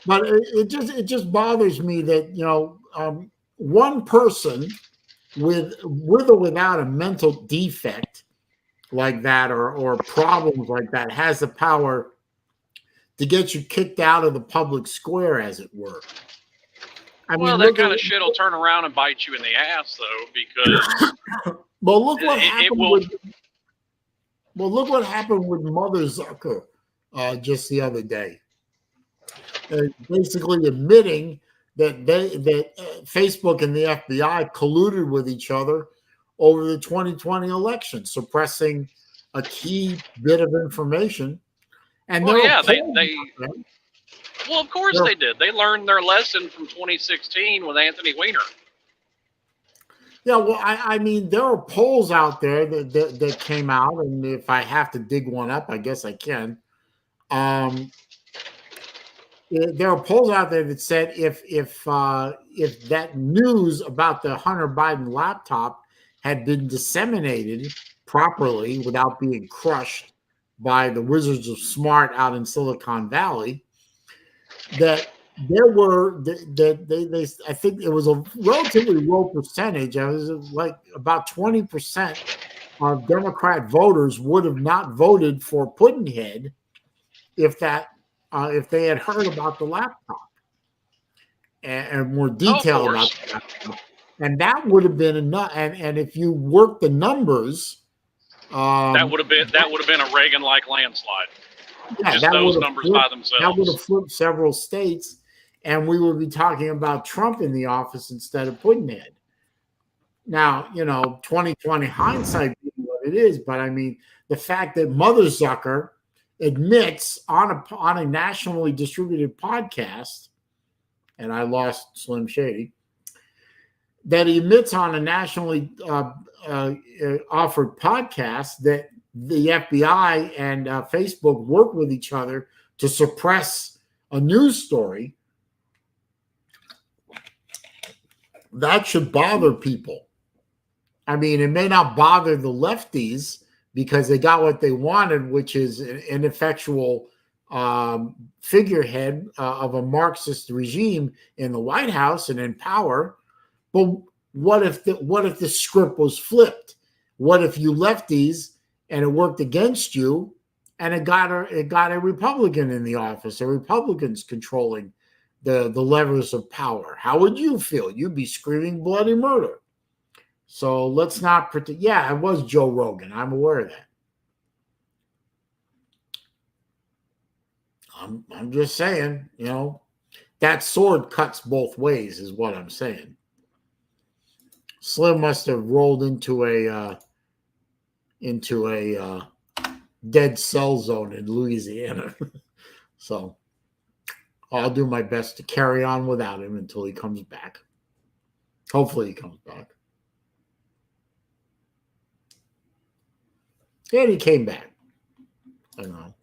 But it just bothers me that, you know, one person with or without a mental defect like that or problems like that has the power to get you kicked out of the public square, as it were. Well, that kind of shit will turn around and bite you in the ass, though, because But look what It happened will. with. Well, look what happened with Mother Zucker just the other day. Basically admitting that Facebook and the FBI colluded with each other over the 2020 election, suppressing a key bit of information. And Well, there are yeah, polls. well, of course they did. They learned their lesson from 2016 with Anthony Weiner. Yeah, well, I mean, there are polls out there that came out, and if I have to dig one up, I guess I can. There are polls out there that said if that news about the Hunter Biden laptop had been disseminated properly without being crushed by the Wizards of Smart out in Silicon Valley, that there were they I think it was a relatively low percentage. It was like about 20% of Democrat voters would have not voted for Pudd'nhead if they had heard about the laptop and more detail about the laptop. And that would have been enough. And if you work the numbers, that would have been a Reagan-like landslide. Yeah, just those numbers by themselves. That would have flipped several states, and we would be talking about Trump in the office instead of Pudd'nhead. Now, 2020 hindsight being what it is, but I mean, the fact that Mother Zucker admits on a nationally distributed podcast, and I lost Slim Shady, that he admits on a nationally offered podcast that the FBI and Facebook work with each other to suppress a news story, that should bother people. I mean, it may not bother the lefties because they got what they wanted, which is an ineffectual figurehead of a Marxist regime in the White House and in power. But what if the script was flipped? What if you lefties and it worked against you, and it got a Republican in the office, or Republicans controlling the levers of power? How would you feel? You'd be screaming bloody murder. So let's not pretend. Yeah, it was Joe Rogan. I'm aware of that. I'm just saying, that sword cuts both ways, is what I'm saying. Slim must have rolled into a dead cell zone in Louisiana. So I'll do my best to carry on without him until he comes back. Hopefully he comes back. And he came back. I don't know.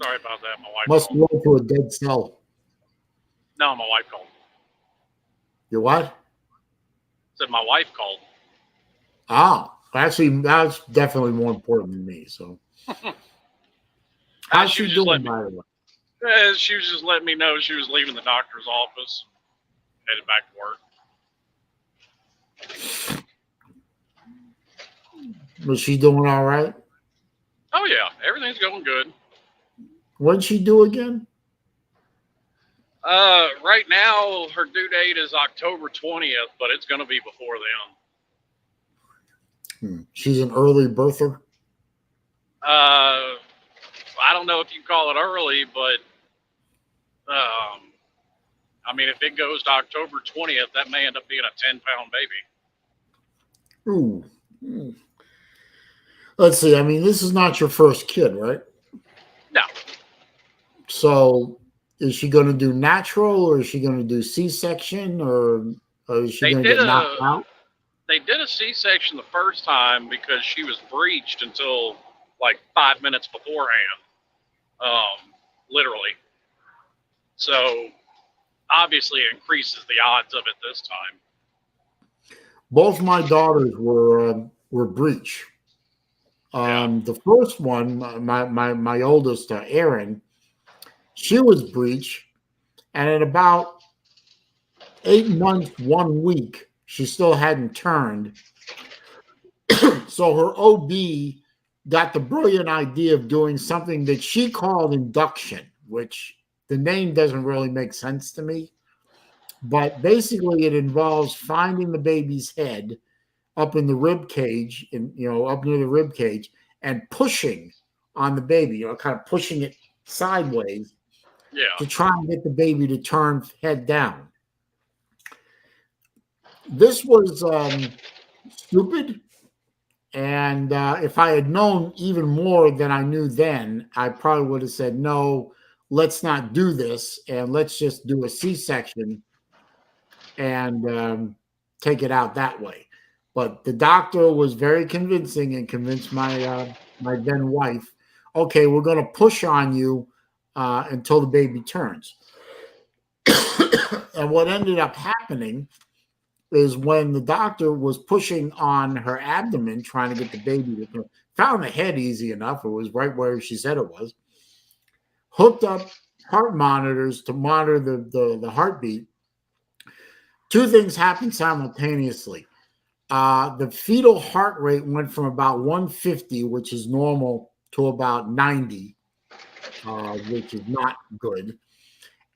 Sorry about that. My wife must called. go to a dead cell. No, my wife called. Your what? Said my wife called. Ah, actually, that's definitely more important than me. So, how's she doing, by the way? She was just letting me know she was leaving the doctor's office, headed back to work. Was she doing all right? Oh yeah, everything's going good. What'd she do again? Right now her due date is October 20th, but it's going to be before then. She's an early birther? I don't know if you call it early, but I mean, if it goes to October 20th, that may end up being a 10-pound baby. Ooh. Let's see. I mean, this is not your first kid, right? No. So is she going to do natural, or is she going to do C-section, or is she going to get knocked out? They did a C-section the first time because she was breached until like 5 minutes beforehand, literally. So obviously it increases the odds of it this time. Both my daughters were breech. The first one, my oldest, Erin, she was breech, and at about 8 months, 1 week, she still hadn't turned. So her OB got the brilliant idea of doing something that she called induction, which the name doesn't really make sense to me. But basically it involves finding the baby's head, up in the rib cage, up near the rib cage, and pushing on the baby, kind of pushing it sideways Yeah. to try and get the baby to turn head down. This was stupid. And if I had known even more than I knew then, I probably would have said, no, let's not do this. And let's just do a C-section and take it out that way. But the doctor was very convincing and convinced my then wife, okay, we're going to push on you until the baby turns. And what ended up happening is when the doctor was pushing on her abdomen, trying to get the baby to turn, found the head easy enough. It was right where she said it was. Hooked up heart monitors to monitor the heartbeat. Two things happened simultaneously. The fetal heart rate went from about 150, which is normal, to about 90, which is not good.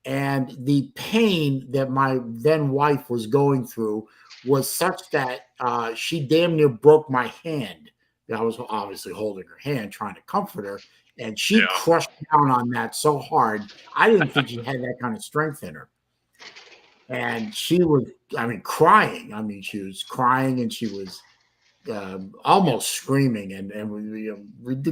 And the pain that my then wife was going through was such that she damn near broke my hand. I was obviously holding her hand, trying to comfort her, and she crushed down on that so hard. I didn't think she had that kind of strength in her. And she was, crying. She was crying, and she was almost screaming, and we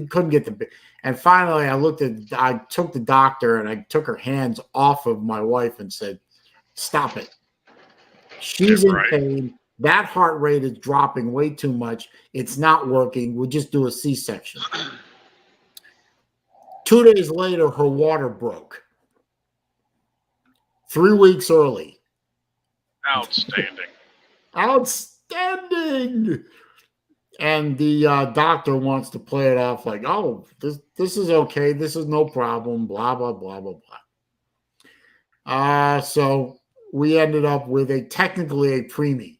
couldn't get the. And finally, I took the doctor, and I took her hands off of my wife and said, "Stop it. She's in pain. That heart rate is dropping way too much. It's not working. We'll just do a C-section." 2 days later, her water broke. 3 weeks early. Outstanding. Outstanding. And the doctor wants to play it off like, oh, this is okay. This is no problem. Blah, blah, blah, blah, blah. So we ended up with technically a preemie.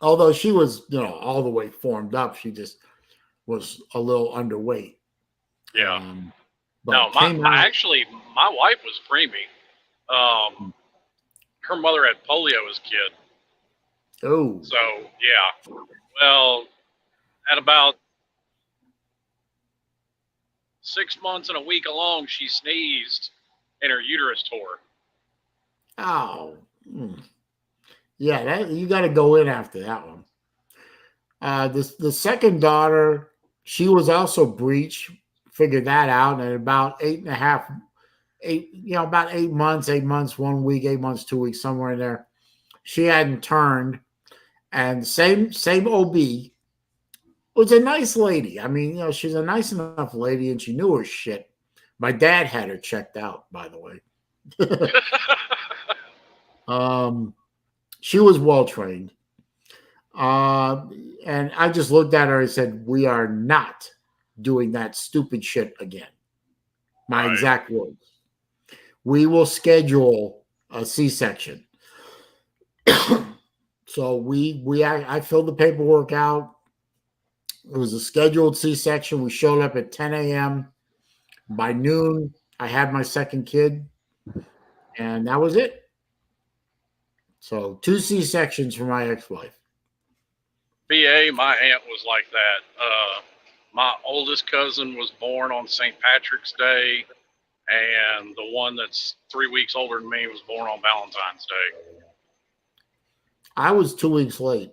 Although she was, all the way formed up. She just was a little underweight. Yeah. No, my wife was preemie. Her mother had polio as a kid. Oh. So, yeah. Well, at about 6 months and a week along, she sneezed and her uterus tore. Oh. Yeah, you got to go in after that one. The second daughter, she was also breech. Figured that out, and about 8 months, 1 week, 8 months, 2 weeks, somewhere in there, she hadn't turned. And same OB, was a nice lady. She's a nice enough lady, and she knew her shit. My dad had her checked out, by the way. She was well trained. And I just looked at her and said, we are not doing that stupid shit again. My exact words. We will schedule a C-section. So I filled the paperwork out. It was a scheduled C-section. We showed up at 10 a.m. By noon, I had my second kid, and that was it. So 2 C-sections for my ex-wife. BA, my aunt was like that. My oldest cousin was born on St. Patrick's Day, and the one that's 3 weeks older than me was born on Valentine's Day. I was 2 weeks late.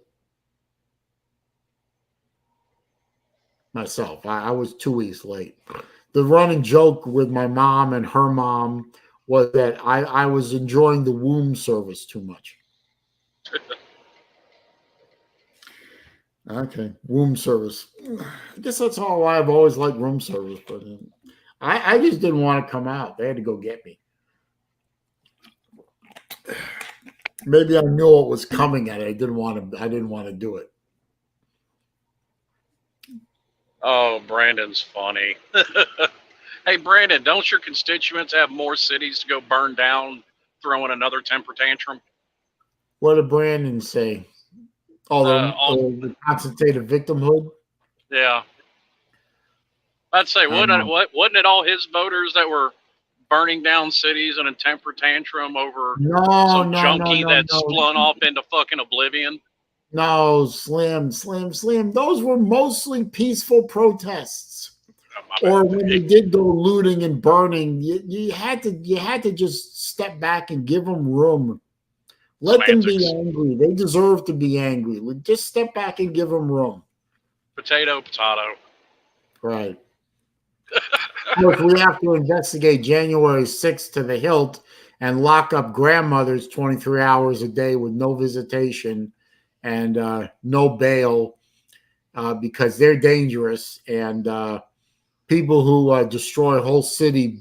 Myself. I was 2 weeks late. The running joke with my mom and her mom was that I was enjoying the womb service too much. Okay, womb service. I guess that's all. I've always liked room service, but I just didn't want to come out. They had to go get me. Maybe I knew what was coming at it. I didn't want to do it. Oh, Brandon's funny. Hey, Brandon, don't your constituents have more cities to go burn down throwing another temper tantrum? What did Brandon say? The concentrated victimhood? Yeah. I'd say, wasn't it all his voters that were burning down cities in a temper tantrum over some junkie that spun off into fucking oblivion? No, Slim. Those were mostly peaceful protests. Or when they did go looting and burning, you had to just step back and give them room. Let them be angry. They deserve to be angry. Just step back and give them room. Potato. Right. Of course, we have to investigate January 6th to the hilt and lock up grandmothers 23 hours a day with no visitation and no bail because they're dangerous. And people who destroy whole city,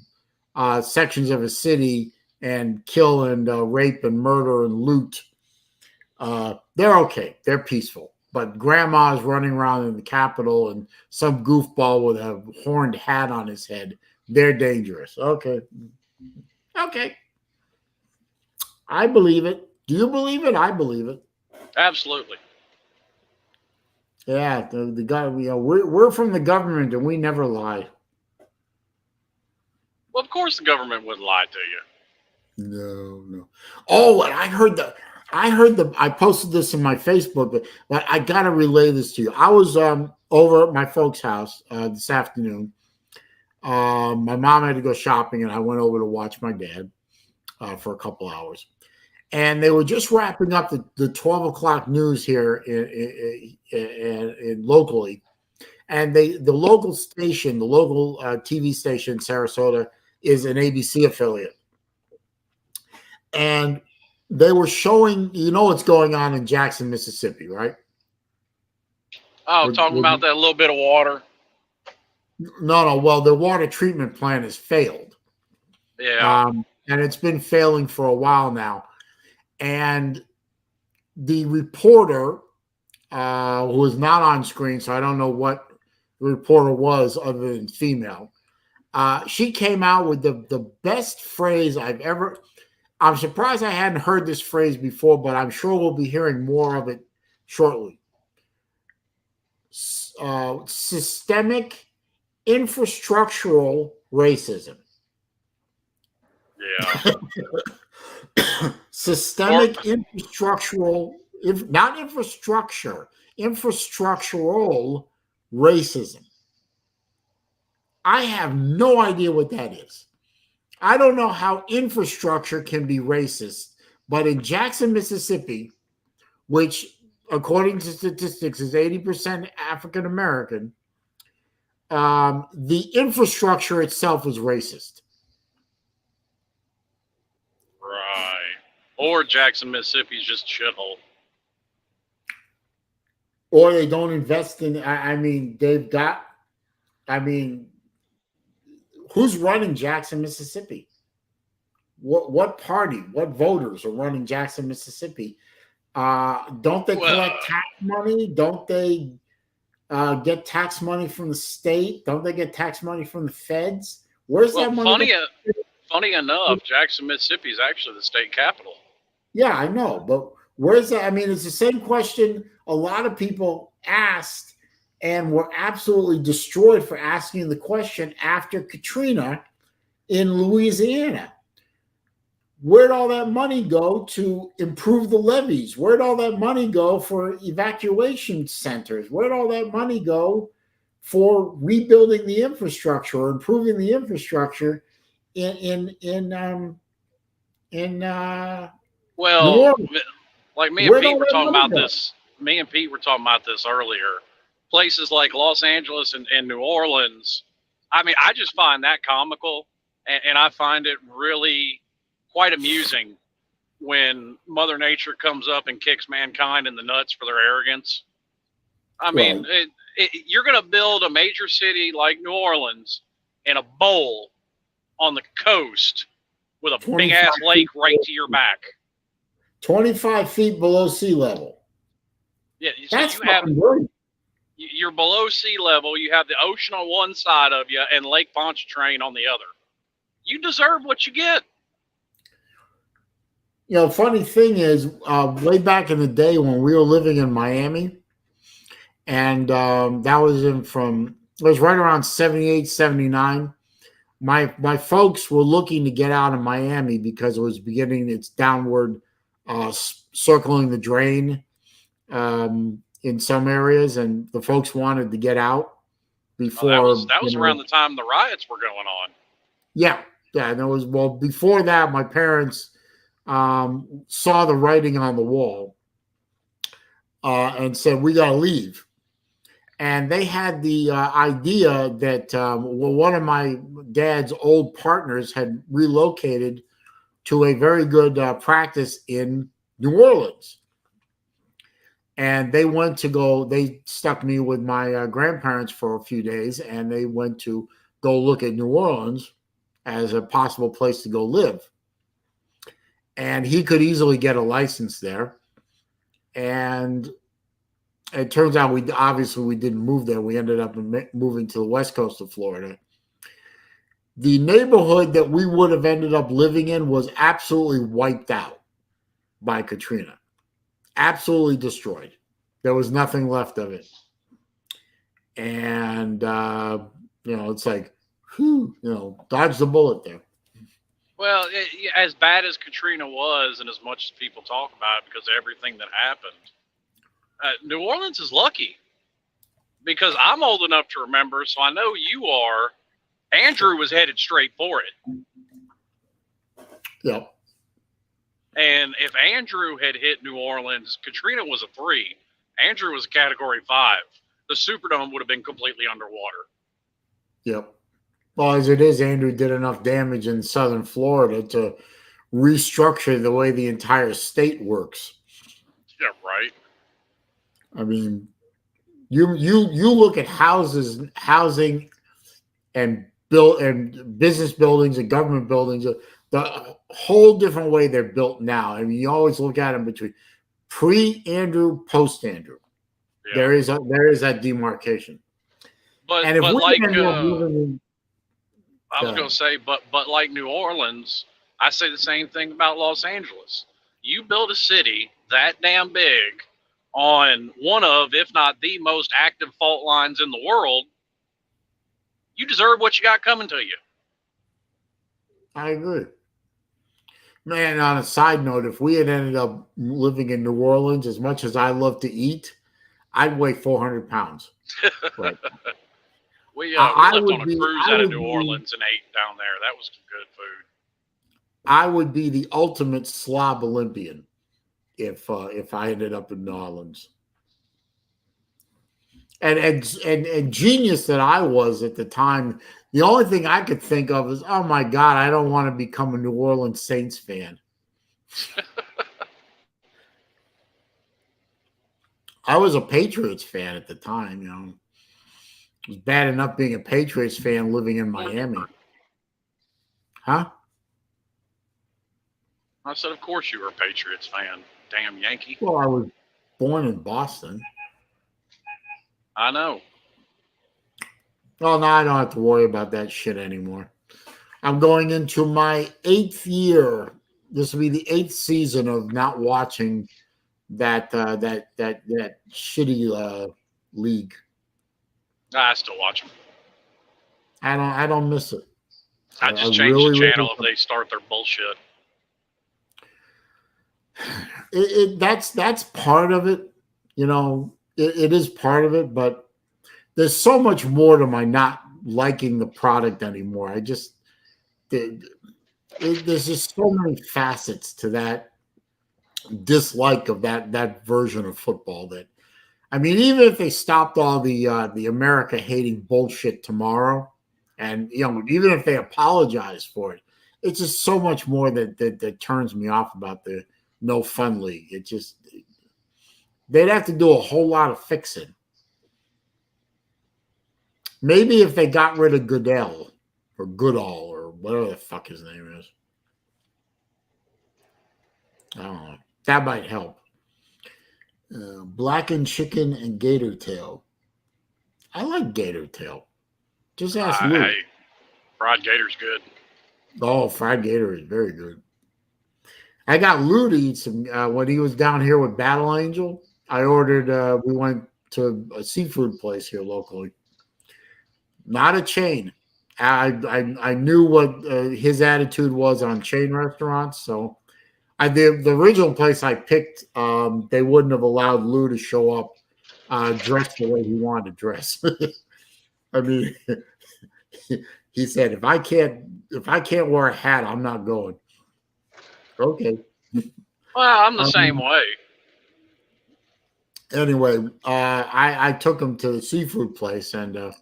sections of a city, and kill and rape and murder and loot, they're okay. They're peaceful. But grandma's running around in the Capitol and some goofball with a horned hat on his head, they're dangerous. Okay. I believe it. Do you believe it? I believe it. Absolutely. Yeah, the guy. We're from the government and we never lie. Well, of course the government wouldn't lie to you. No. Oh, and I posted this in my Facebook, but I gotta relay this to you. I was over at my folks' house this afternoon. My mom had to go shopping, and I went over to watch my dad for a couple hours. And they were just wrapping up the 12 o'clock news here in locally. And the local station, the local TV station in Sarasota, is an ABC affiliate. And they were showing, what's going on in Jackson, Mississippi, right? Oh, talking about that little bit of water. No. Well, the water treatment plant has failed. Yeah. And it's been failing for a while now. And the reporter, who is not on screen, so I don't know what the reporter was other than female, she came out with the best phrase I've ever. I'm surprised I hadn't heard this phrase before, but I'm sure we'll be hearing more of it shortly. Systemic infrastructural racism. Yeah. Systemic infrastructural, not infrastructure, infrastructural racism. I have no idea what that is. I don't know how infrastructure can be racist, but in Jackson, Mississippi, which according to statistics is 80% African American, the infrastructure itself is racist. Right. Or Jackson, Mississippi is just a shithole. Or they don't invest in, who's running Jackson, Mississippi? What party, what voters are running Jackson, Mississippi? Don't they collect tax money? Don't they get tax money from the state? Don't they get tax money from the feds? Where's that money? Funny enough, Jackson, Mississippi is actually the state capital. Yeah, I know, but where's that? It's the same question a lot of people asked and were absolutely destroyed for asking the question after Katrina in Louisiana. Where'd all that money go to improve the levees? Where'd all that money go for evacuation centers? Where'd all that money go for rebuilding the infrastructure or improving the infrastructure well, like me and Pete were talking about this. Me and Pete were talking about this earlier. Places like Los Angeles and New Orleans. I just find that comical, and I find it really quite amusing when Mother Nature comes up and kicks mankind in the nuts for their arrogance. You're going to build a major city like New Orleans in a bowl on the coast with a big ass lake right to your back. 25 feet below sea level. Yeah, so you're below sea level. You have the ocean on one side of you and Lake Pontchartrain on the other. You deserve what you get. Funny thing is, way back in the day when we were living in Miami, and that was it was right around 78, 79. My folks were looking to get out of Miami because it was beginning its downward circling the drain in some areas, and the folks wanted to get out before. That was around the time the riots were going on. Yeah. And it was, well, before that, my parents saw the writing on the wall and said, we got to leave. And they had the idea that one of my dad's old partners had relocated to a very good practice in New Orleans. And they went to go, they stuck me with my grandparents for a few days, and they went to go look at New Orleans as a possible place to go live. And he could easily get a license there. And it turns out we didn't move there. We ended up moving to the west coast of Florida. The neighborhood that we would have ended up living in was absolutely wiped out by Katrina. Absolutely destroyed. There was nothing left of it. And, it's like, dodge the bullet there. Well, as bad as Katrina was, and as much as people talk about it because of everything that happened, New Orleans is lucky, because I'm old enough to remember, so I know you are. Andrew was headed straight for it. Yep. And if Andrew had hit New Orleans, Katrina was a 3. Andrew was a Category 5. The Superdome would have been completely underwater. Yep. Well, as it is, Andrew did enough damage in southern Florida to restructure the way the entire state works. Yeah, right. I mean, you look at housing and business buildings and government buildings, the whole different way they're built now. I mean, you always look at them between pre-Andrew, post-Andrew. Yeah. There is that demarcation. But and if but we like I was going to say, but like New Orleans, I say the same thing about Los Angeles. You build a city that damn big on one of, if not the most active fault lines in the world, you deserve what you got coming to you. I agree. Man, on a side note, if we had ended up living in New Orleans, as much as I love to eat, I'd weigh 400 pounds. Right. We left on a cruise out of New Orleans and ate down there. That was some good food. I would be the ultimate slob Olympian if I ended up in New Orleans. And genius that I was at the time, the only thing I could think of is, oh my God, I don't want to become a New Orleans Saints fan. I was a Patriots fan at the time, It was bad enough being a Patriots fan living in Miami. Huh? I said, of course you were a Patriots fan, damn Yankee. Well, I was born in Boston. I know. Well, now I don't have to worry about that shit anymore. I'm going into my 8th year. This will be the 8th season of not watching that shitty league. I still watch them. I don't miss it. I just change the channel if they start their bullshit. That's part of it. It is part of it, but there's so much more to my not liking the product anymore. There's just so many facets to that dislike of that version of football that, I mean, even if they stopped all the America hating bullshit tomorrow, and even if they apologize for it, it's just so much more that turns me off about the no fun league. They'd have to do a whole lot of fixing. Maybe if they got rid of Goodell or Goodall or whatever the fuck his name is. I don't know. That might help. Blackened chicken and gator tail. I like gator tail. Just ask Lou. Hey, fried gator's good. Oh, fried gator is very good. I got Lou to eat some when he was down here with Battle Angel. I ordered. We went to a seafood place here locally. Not a chain. I knew what his attitude was on chain restaurants, so The original place I picked, they wouldn't have allowed Lou to show up dressed the way he wanted to dress. I mean, he said, if I can't wear a hat, I'm not going. Okay. Well, I'm the same way. Anyway, I took him to the seafood place, and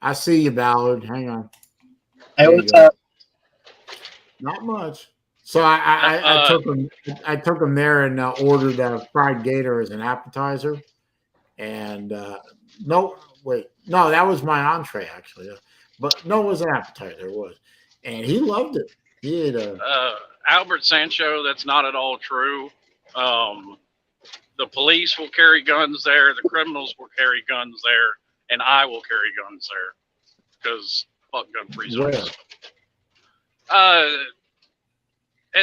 I see you, Ballard. Hang on. Hey, what's up? Not much. So I took him there and ordered fried gator as an appetizer, and no, that was my entree actually, but no, it was an appetizer. It was, and he loved it. He ate Albert Sancho. That's not at all true. The police will carry guns there. The criminals will carry guns there, and I will carry guns there because fuck gun-free zones.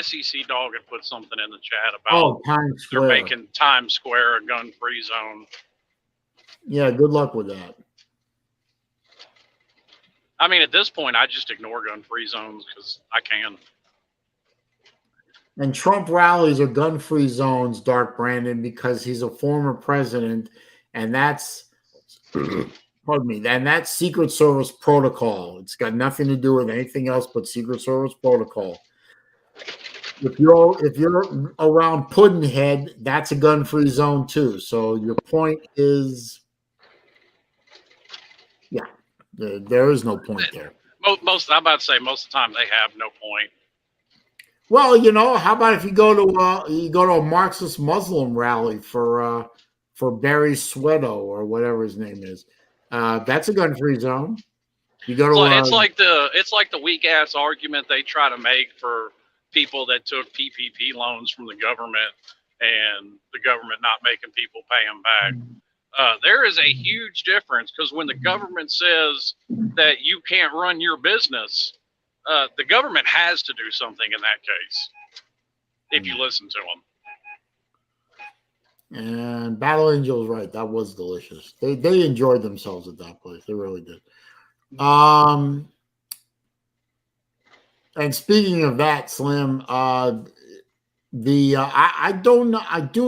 SEC Dog had put something in the chat about they're making Times Square a gun-free zone. Yeah, good luck with that. I mean, at this point, I just ignore gun-free zones because I can. And Trump rallies are gun-free zones, Dark Brandon, because he's a former president, and that's, pardon me, and that's Secret Service protocol. It's got nothing to do with anything else but Secret Service protocol. If you're around Puddinhead, that's a gun-free zone too. So your point is, yeah, there is no point there. I'm about to say most of the time they have no point. Well, how about if you go to a Marxist Muslim rally for Barry Sweato or whatever his name is? That's a gun-free zone. You go to it's like the weak ass argument they try to make for people that took PPP loans from the government and the government not making people pay them back. There is a huge difference because when the government says that you can't run your business, the government has to do something in that case if you listen to them. And Battle Angel's right. That was delicious. They enjoyed themselves at that place. They really did. And speaking of that, Slim, I do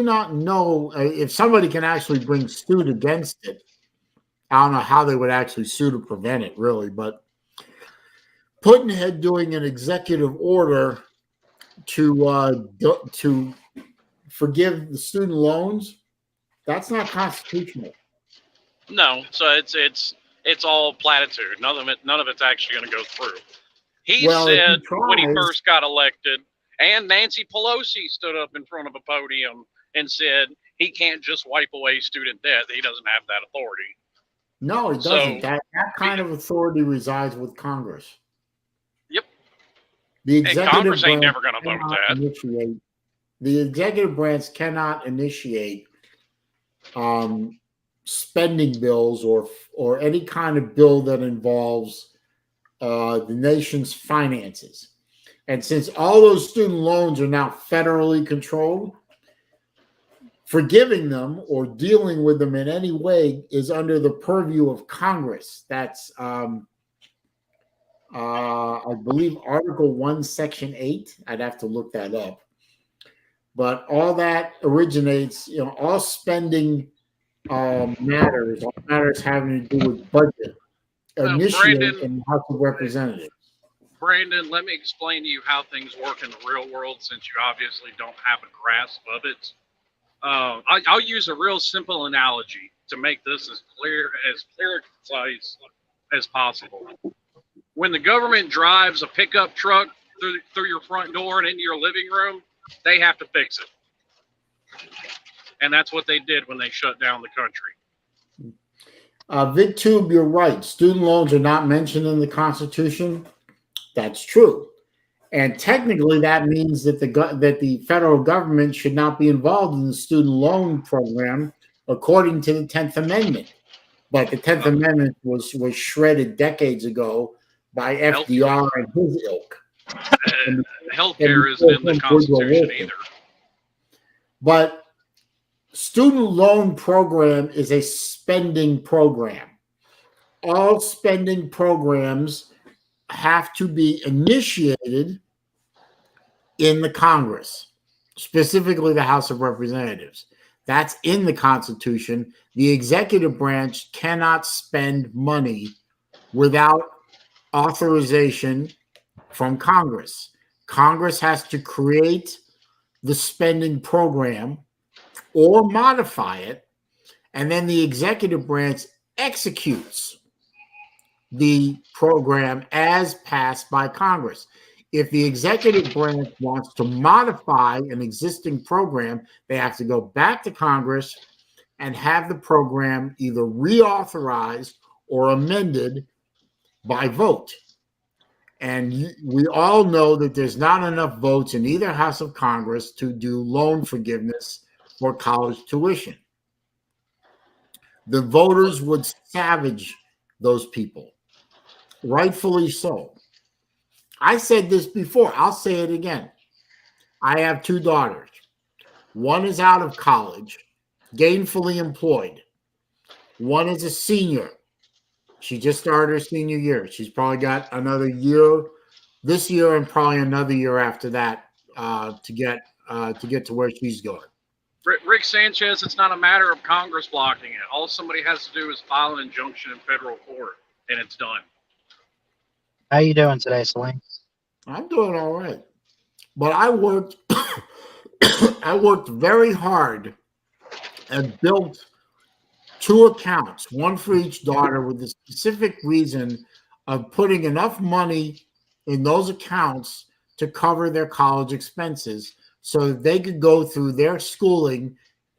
not know if somebody can actually bring suit against it. I don't know how they would actually sue to prevent it, really. But Puddinhead doing an executive order to forgive the student loans, that's not constitutional. No, so it's all platitude. None of it's actually going to go through. He said when he first got elected, and Nancy Pelosi stood up in front of a podium and said he can't just wipe away student debt. He doesn't have that authority. No, he doesn't. That kind of authority resides with Congress. Yep. The executive Congress ain't never going to vote that. The executive branch cannot initiate spending bills or any kind of bill that involves the nation's finances. And since all those student loans are now federally controlled, forgiving them or dealing with them in any way is under the purview of Congress. That's, I believe, Article 1, Section 8. I'd have to look that up. But all that originates, all spending matters having to do with budget, initiate in the House of Representatives. Brandon, let me explain to you how things work in the real world since you obviously don't have a grasp of it. I'll use a real simple analogy to make this as clear and concise as possible. When the government drives a pickup truck through your front door and into your living room, they have to fix it. And that's what they did when they shut down the country. VidTube, you're right. Student loans are not mentioned in the Constitution. That's true. And technically, that means that the federal government should not be involved in the student loan program, according to the 10th Amendment. But the 10th Amendment was shredded decades ago by FDR and his ilk. Healthcare isn't in the Constitution either. But student loan program is a spending program. All spending programs have to be initiated in the Congress. specifically the House of Representatives. That's in the Constitution. The executive branch cannot spend money without authorization from Congress. Congress has to create the spending program or modify it, and then the executive branch executes the program as passed by Congress. If the executive branch wants to modify an existing program, they have to go back to Congress and have the program either reauthorized or amended by vote. And we all know that there's not enough votes in either house of Congress to do loan forgiveness for college tuition. The voters would savage those people, rightfully so. I said this before. I'll say it again. I have 2 daughters. One is out of college, gainfully employed. One is a senior. She just started her senior year. She's probably got another year this year and probably another year after that to get to where she's going. Rick Sanchez, it's not a matter of Congress blocking it. All somebody has to do is file an injunction in federal court, and it's done. How you doing today, Saleen? I'm doing all right. But I worked I worked very hard and built 2 accounts, one for each daughter, with the specific reason of putting enough money in those accounts to cover their college expenses so that they could go through their schooling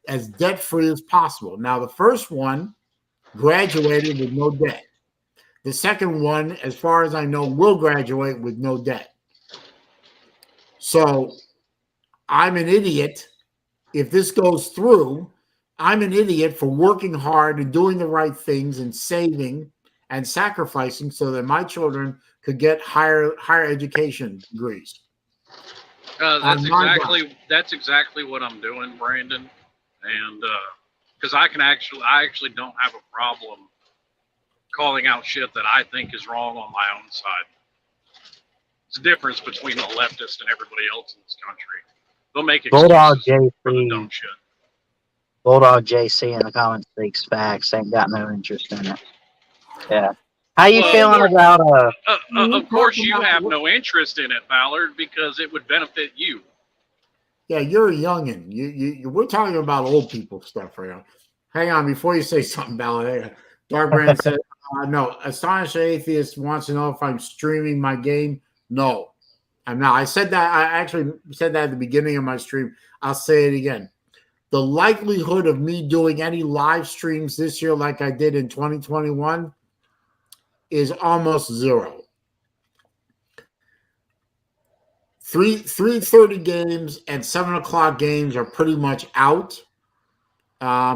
as debt-free as possible. Now, the first one graduated with no debt. The second one, as far as I know, will graduate with no debt. So I'm an idiot. If this goes through, I'm an idiot for working hard and doing the right things and saving and sacrificing so that my children could get higher education degrees. That's exactly what I'm doing, Brandon. And because I actually don't have a problem calling out shit that I think is wrong on my own side. It's the difference between the leftist and everybody else in this country. They'll make excuses for the dumb shit. Bulldog JC in the comments speaks facts. Ain't got no interest in it. Yeah. How you feeling about of course, you have no interest in it, Ballard, because it would benefit you. Yeah, you're a youngin. We're talking about old people stuff right now. Hang on, before you say something, Ballard. Dark Brand said, no. Astonished Atheist wants to know if I'm streaming my game. No, I'm not. I said that. I actually said that at the beginning of my stream. I'll say it again. The likelihood of me doing any live streams this year like I did in 2021 is almost zero. 3:30 games and 7 o'clock games are pretty much out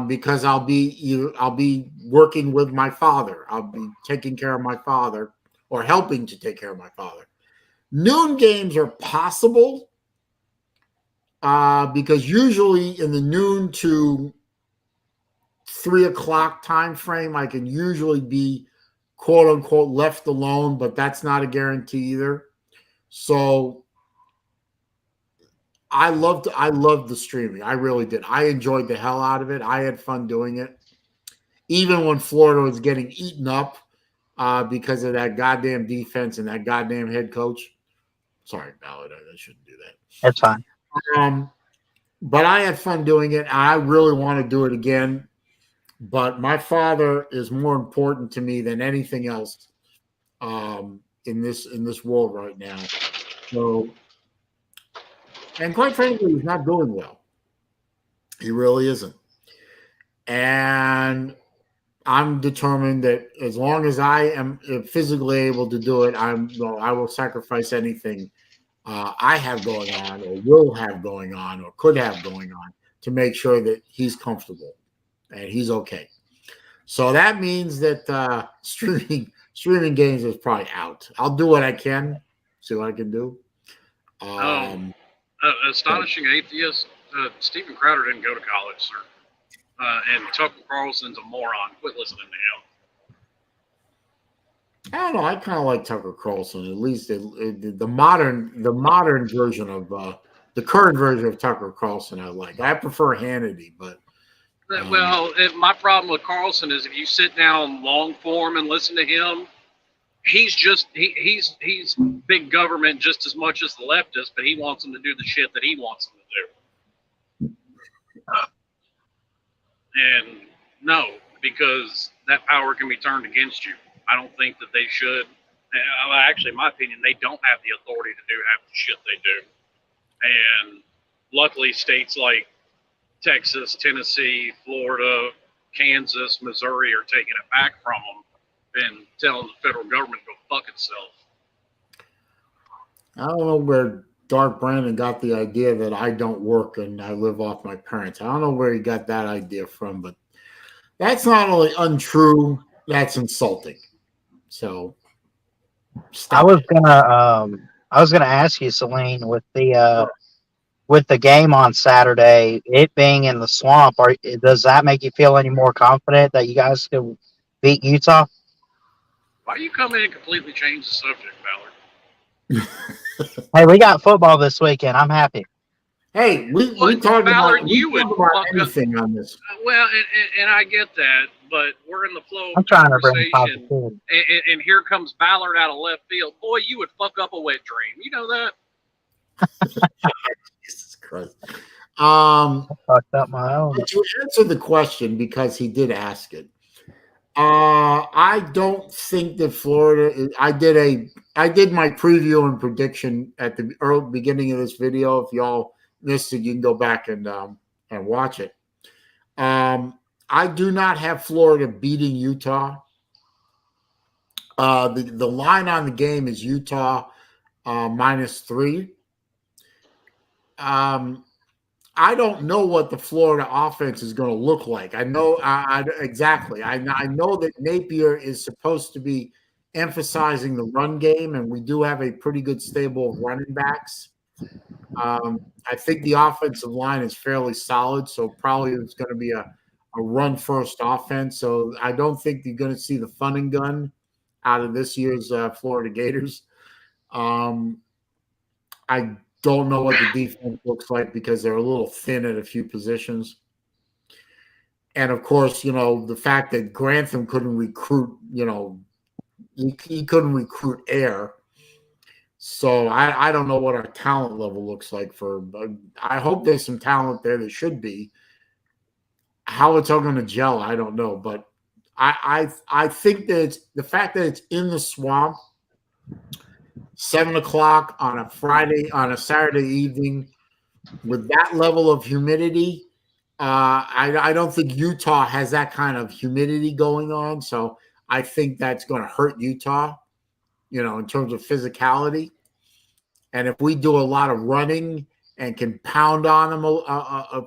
because I'll be working with my father. I'll be taking care of my father or helping to take care of my father. Noon games are possible because usually in the noon to 3 o'clock time frame, I can usually be quote unquote left alone, but that's not a guarantee either. So I loved the streaming. I really did. I enjoyed the hell out of it. I had fun doing it. Even when Florida was getting eaten up because of that goddamn defense and that goddamn head coach. Sorry, Ballard, I shouldn't do that. That's fine. But I had fun doing it. I really want to do it again. But my father is more important to me than anything else in this world right now. So, and quite frankly, he's not doing well. He really isn't. And I'm determined that as long as I am physically able to do it, I will sacrifice anything I have going on or will have going on or could have going on to make sure that he's comfortable and he's okay. So that means that streaming games is probably out. I'll do what I can, see what I can do. Astonishing Atheist, Stephen Crowder didn't go to college, sir. And Tucker Carlson's a moron. Quit listening to him. I don't know. I kind of like Tucker Carlson, at least the modern version of The current version of Tucker Carlson I like. I prefer Hannity, but well, my problem with Carlson is if you sit down long form and listen to him, he's big government just as much as the leftists, but he wants them to do the shit that he wants them to do. And no, because that power can be turned against you. I don't think that they should. Actually, in my opinion, they don't have the authority to do half the shit they do. And luckily, states like Texas, Tennessee, Florida, Kansas, Missouri are taking it back from them and telling the federal government to go fuck itself. I don't know where Dark Brandon got the idea that I don't work and I live off my parents. I don't know where he got that idea from, but that's not only untrue, that's insulting. So I was gonna ask you, Saleen, with the game on Saturday, it being in the swamp, does that make you feel any more confident that you guys could beat Utah? Why you come in and completely change the subject, Ballard? Hey, we got football this weekend. I'm happy. Hey, we talked Ballard, about, you would fuck anything on this. Well, and I get that, but we're in the flow of I'm trying to bring conversation, positivity. and here comes Ballard out of left field. Boy, you would fuck up a wet dream. You know that? Jesus Christ. I fucked up my own. To answer the question, because he did ask it, I don't think that Florida. I did my preview and prediction at the early beginning of this video. If y'all missed it, you can go back and watch it. I do not have Florida beating Utah. The line on the game is Utah -3. I don't know what the Florida offense is going to look like. I know exactly. I know that Napier is supposed to be emphasizing the run game, and we do have a pretty good stable of running backs. I think the offensive line is fairly solid, so probably it's going to be a run-first offense. So I don't think you're going to see the fun and gun out of this year's Florida Gators. I don't know what the defense looks like because they're a little thin at a few positions. And, of course, the fact that Grantham couldn't recruit, he couldn't recruit air. So I don't know what our talent level looks like I hope there's some talent there. There should be. How it's all going to gel, I don't know. But I think that the fact that it's in the swamp, 7 o'clock on a Saturday evening, with that level of humidity, I don't think Utah has that kind of humidity going on. So I think that's going to hurt Utah, in terms of physicality. And if we do a lot of running and can pound on them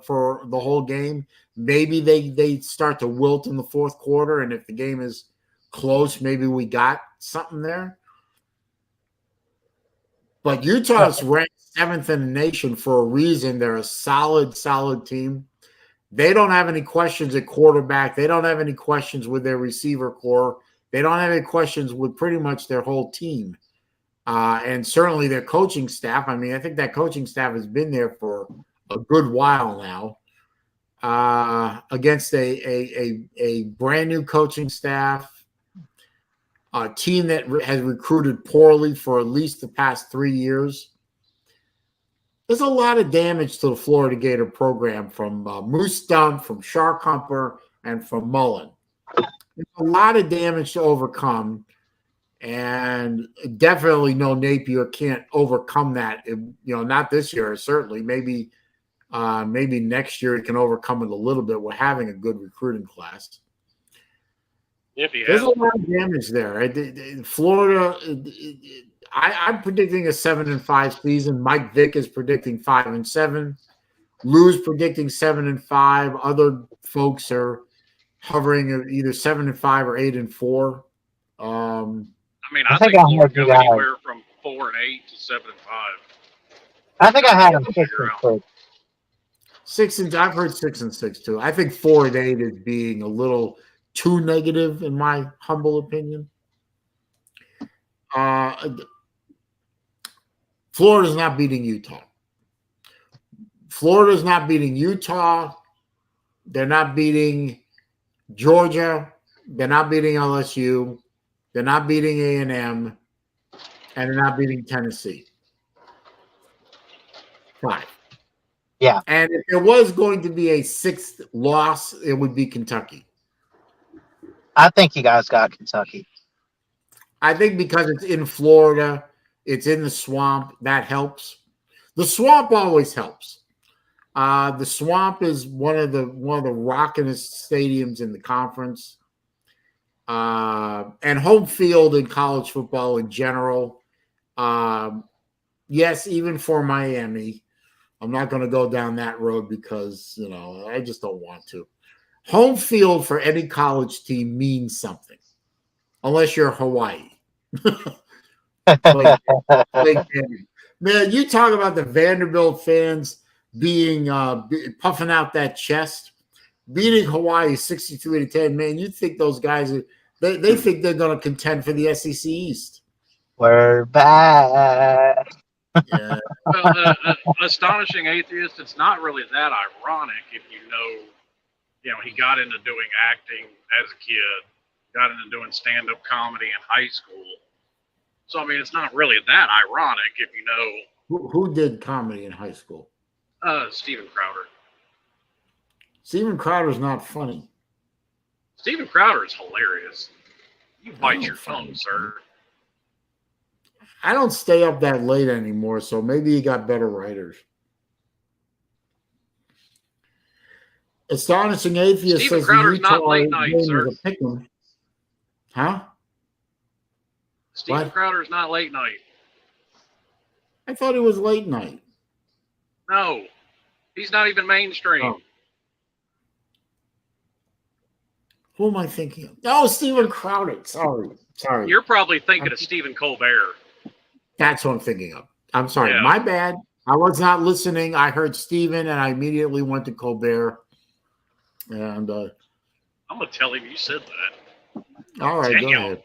for the whole game, maybe they start to wilt in the fourth quarter. And if the game is close, maybe we got something there. But Utah is ranked 7th in the nation for a reason. They're a solid team. They don't have any questions at quarterback. They don't have any questions with their receiver core. They don't have any questions with pretty much their whole team. And certainly their coaching staff. I mean, I think that coaching staff has been there for a good while now. Against a brand new coaching staff. A team that has recruited poorly for at least the past 3 years. There's a lot of damage to the Florida Gator program from Moose Dump, from Shark Humper, and from Mullen. There's a lot of damage to overcome, and definitely no Napier can't overcome that. Not this year, certainly. Maybe next year he can overcome it a little bit. We're having a good recruiting class. There's a lot of damage there. Florida, I'm predicting a 7-5 season. Mike Vick is predicting 5-7. Lou's predicting 7-5. Other folks are hovering at either 7-5 or 8-4. I think I'll go anywhere from 4-8 to 7-5. I think I had him 6-6. 6 I've heard 6-6 too. I think 4-8 is being a little too negative, in my humble opinion. Florida's not beating Utah. Florida's not beating Utah. They're not beating Georgia. They're not beating LSU. They're not beating A&M. And they're not beating Tennessee. 5. Yeah. And if there was going to be a 6th loss, it would be Kentucky. I think you guys got Kentucky. I think because it's in Florida, it's in the swamp, that helps. The swamp always helps. The swamp is one of the rockinest stadiums in the conference. And home field in college football in general. Yes, even for Miami. I'm not going to go down that road because, I just don't want to. Home field for any college team means something, unless you're Hawaii. Man, you talk about the Vanderbilt fans being puffing out that chest, beating Hawaii 63-10. Man, you think those guys they think they're going to contend for the SEC East. We're back. Yeah. Well, astonishing atheist. It's not really that ironic if you know, he got into doing acting as a kid, got into doing stand-up comedy in high school. So I mean, it's not really that ironic if you know. Who did comedy in high school? Steven Crowder. Steven Crowder's not funny. Steven Crowder is hilarious. You bite your tongue, sir. I don't stay up that late anymore, so maybe you got better writers. Astonishing Atheist Steven says Crowder's Utah not late night, sir. Huh? Steven What? Crowder's not late night. I thought it was late night. No, he's not even mainstream. Oh. Who am I thinking of? Oh, Steven Crowder. Sorry. You're probably thinking of Stephen Colbert. That's what I'm thinking of. I'm sorry. Yeah. My bad. I was not listening. I heard Steven, and I immediately went to Colbert. And I'm going to tell him you said that. all right, go ahead.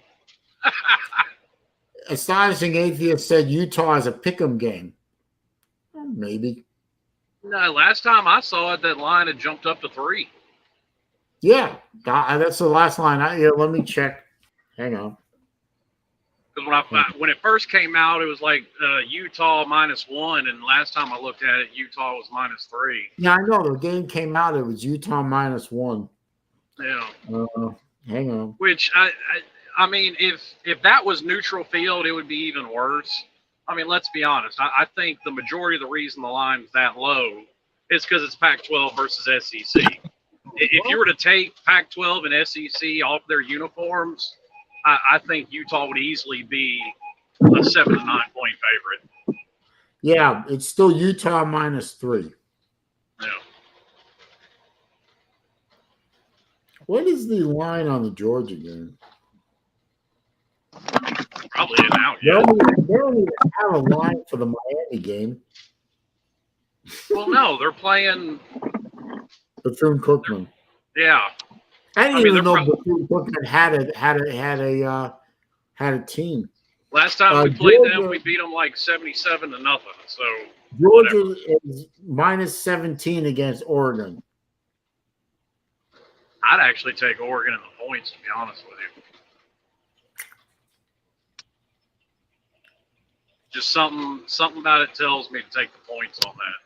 Astonishing Atheist said Utah is a pick'em game. Maybe. No, last time I saw it, that line had jumped up to 3. Yeah, that's the last line. Let me check. Hang on. Because when it first came out, it was like Utah -1, and last time I looked at it, Utah was -3. Yeah, I know. The game came out. It was Utah -1. Yeah. Hang on. Which I mean, if that was neutral field, it would be even worse. I mean, let's be honest. I think the majority of the reason the line's that low is because it's Pac-12 versus SEC. If you were to take Pac-12 and SEC off their uniforms, I think Utah would easily be a 7 to 9 point favorite. Yeah, it's still Utah -3. Yeah. What is the line on the Georgia game? Probably isn't out They yet. don't even have a line for the Miami game. Well, no, they're playing. Bethune-Cookman. Yeah. I didn't I mean, even know they're Bethune-Cookman had a team. Last time we played Georgia, them, we beat them like 77 to nothing. So Georgia is -17 against Oregon. I'd actually take Oregon in the points, to be honest with you. Just something about it tells me to take the points on that.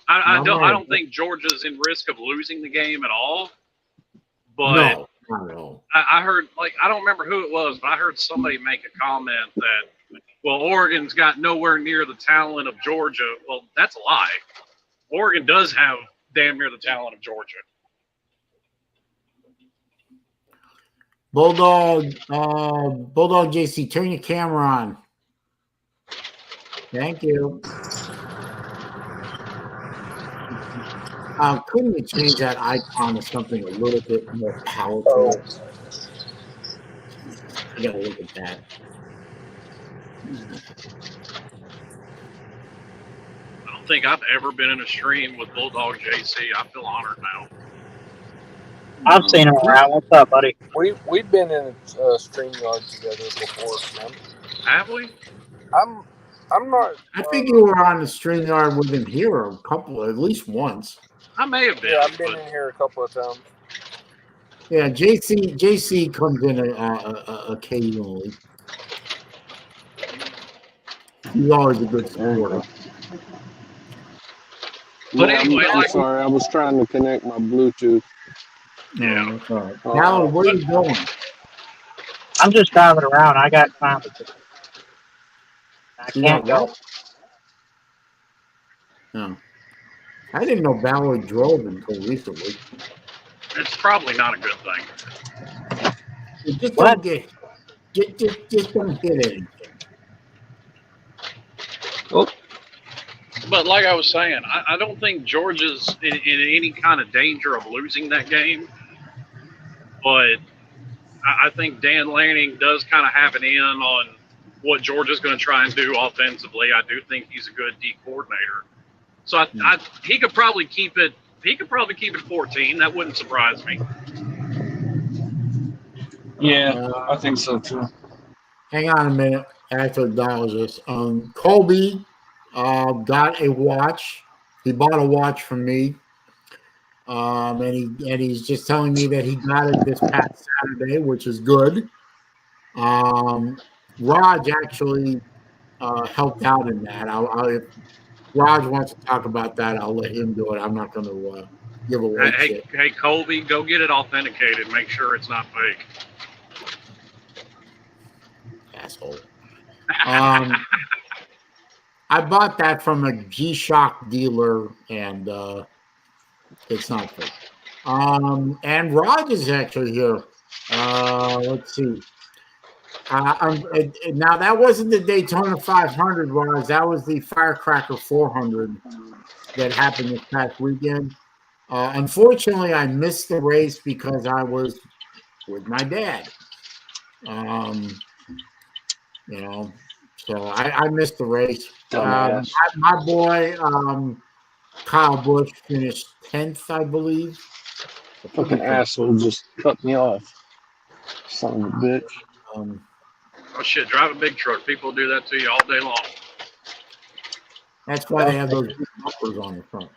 I don't think Georgia's in risk of losing the game at all. But No, not at all. I heard, I don't remember who it was, but I heard somebody make a comment that, well, Oregon's got nowhere near the talent of Georgia. Well, that's a lie. Oregon does have damn near the talent of Georgia. Bulldog JC, turn your camera on. Thank you. Couldn't you change that icon to something a little bit more powerful? I gotta look at that. I don't think I've ever been in a stream with Bulldog JC. I feel honored now. I've seen him around. What's up, buddy? We've been in a StreamYard together before, man. Have we? I'm not. I think you were on the StreamYard with him here at least once. I may have been. Yeah, I've been but in here a couple of times. Yeah, JC comes in occasionally. He's always a good supporter. But Yeah, anyway, I'm like, sorry. I was trying to connect my Bluetooth. yeah. No, that's all right. Now, where are you going? I'm just driving around. I got time. I You can't got go. what? No. I didn't know Ballard drove until recently. It's probably not a good thing. You just What? don't just don't hit anything. Oh, But like I was saying, I don't think Georgia's in any kind of danger of losing that game. But I think Dan Lanning does kind of have an in on what Georgia's going to try and do offensively. I do think he's a good D coordinator. So he could probably keep it. He could probably keep it 14. That wouldn't surprise me. yeah, I think so too. Hang on a minute. I have to acknowledge this. Colby got a watch. He bought a watch from me. And he's just telling me that he got it this past Saturday, which is good. Raj actually helped out in that. If Raj wants to talk about that, I'll let him do it. I'm not going to give away shit. Hey, Colby, go get it authenticated. Make sure it's not fake. Asshole. I bought that from a G-Shock dealer, and it's not fake. And Raj is actually here. Let's see. Now, that wasn't the Daytona 500, Raj. That was the Firecracker 400 that happened this past weekend. Unfortunately, I missed the race because I was with my dad. So I missed the race. My boy, Kyle Busch, finished 10th, I believe. Fucking asshole just cut me off. Son of a bitch. Oh shit! Drive a big truck. People do that to you all day long. That's why they have those big bumpers on the front.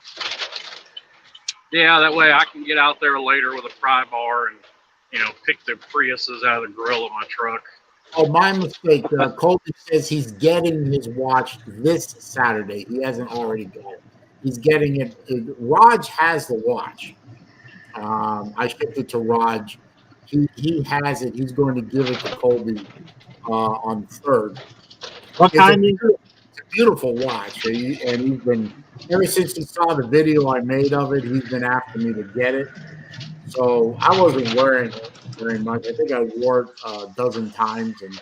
Yeah, that way I can get out there later with a pry bar and pick the Priuses out of the grill of my truck. Oh, my mistake. Colby says he's getting his watch this Saturday. He hasn't already got it. He's getting it. Raj has the watch. I shipped it to Raj. He has it. He's going to give it to Colby on the 3rd. What kind is it? It's a beautiful watch. And he's been, ever since he saw the video I made of it, he's been after me to get it. So I wasn't wearing it very much. I think I wore it a dozen times, and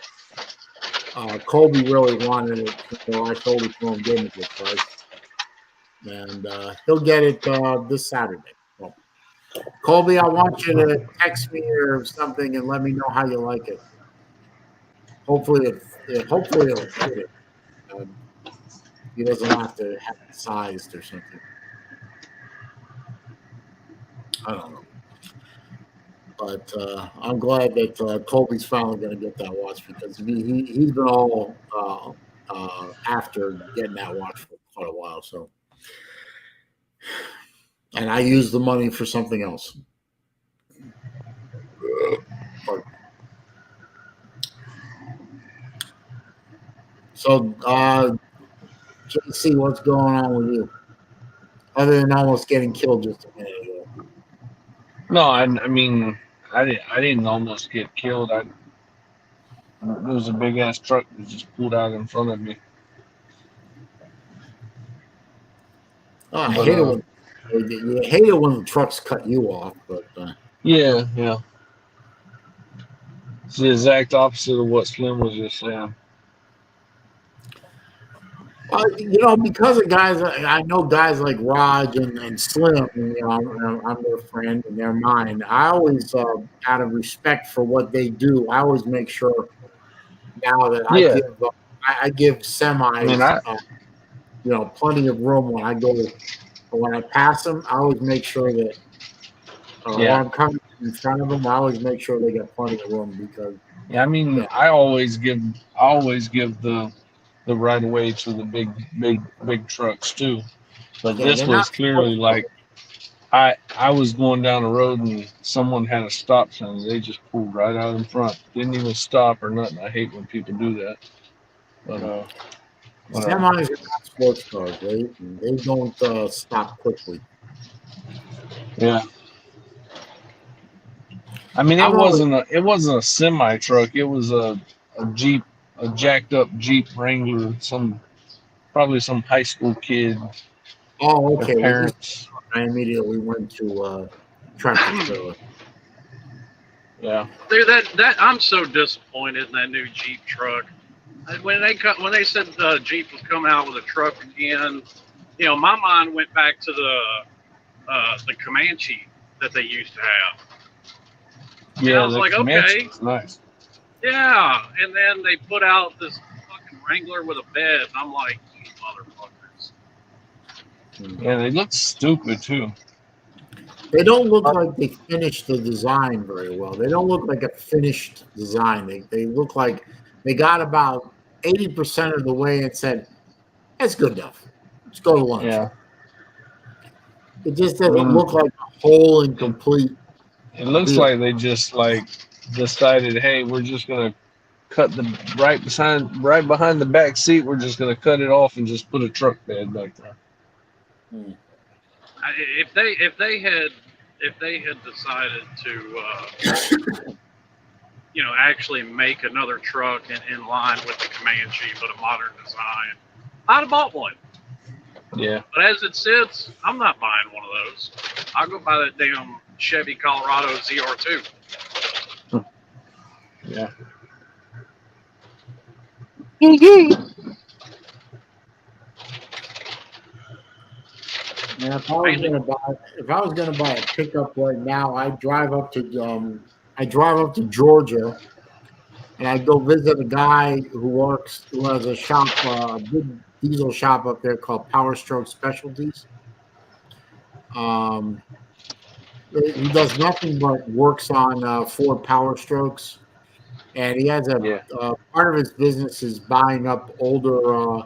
Colby really wanted it, so I told him to get it this price. And he'll get it this Saturday. Well, Colby, I want you to text me or something and let me know how you like it. Hopefully it'll fit it. He doesn't have to have it sized or something. I don't know. But I'm glad that Colby's finally going to get that watch because he's been all after getting that watch for quite a while. So, and I used the money for something else. So, JC, what's going on with you? Other than almost getting killed just a minute ago. No, I mean, I didn't almost get killed. There was a big ass truck that just pulled out in front of me. Oh, I hate it when the trucks cut you off, but yeah. It's the exact opposite of what Slim was just saying. Because of guys, I know guys like Raj and Slim, I'm their friend and they're mine. I always, out of respect for what they do, I always make sure now that I give semis, plenty of room when I pass them. I always make sure that when I'm coming in front of them, I always make sure they get plenty of room because. I always give the the right of way to the big trucks too. But Yeah, this they're was not clearly like I was going down the road and someone had a stop sign. They just pulled right out in front. Didn't even stop or nothing. I hate when people do that. But whatever. semis are not sports cars. They don't stop quickly. Yeah. I mean, I'm always it wasn't a semi truck. It was a Jeep, a jacked up Jeep Wrangler. Probably some high school kid. Their okay. When you parents. I immediately went to tractor trailer. Yeah. Dude, that I'm so disappointed in that new Jeep truck. When they said Jeep was coming out with a truck again, my mind went back to the Comanche that they used to have. And Yeah, I was the like, Comanche okay, was nice. yeah. And then they put out this fucking Wrangler with a bed, and I'm like, you motherfuckers. Yeah, they look stupid too. They don't look like they finished the design very well. They don't look like a finished design. They look like they got about 80% of the way and said, that's good enough. Let's go to lunch. Yeah. It just I doesn't mean, look like a whole and it, complete it looks vehicle. like they just like decided, hey, we're just gonna cut the right behind the back seat. We're just gonna cut it off and just put a truck bed back there. If they had decided to actually make another truck in line with the Comanche but a modern design, I'd have bought one. Yeah. But as it sits, I'm not buying one of those. I'll go buy that damn Chevy Colorado ZR2. Yeah. Yeah, if I was gonna buy a pickup right now, I'd drive up to Georgia, and I'd go visit a guy who has a shop, a big diesel shop up there called Power Stroke Specialties. Um, he does nothing but works on Ford Power Strokes, and he has Yeah. part of his business is buying up older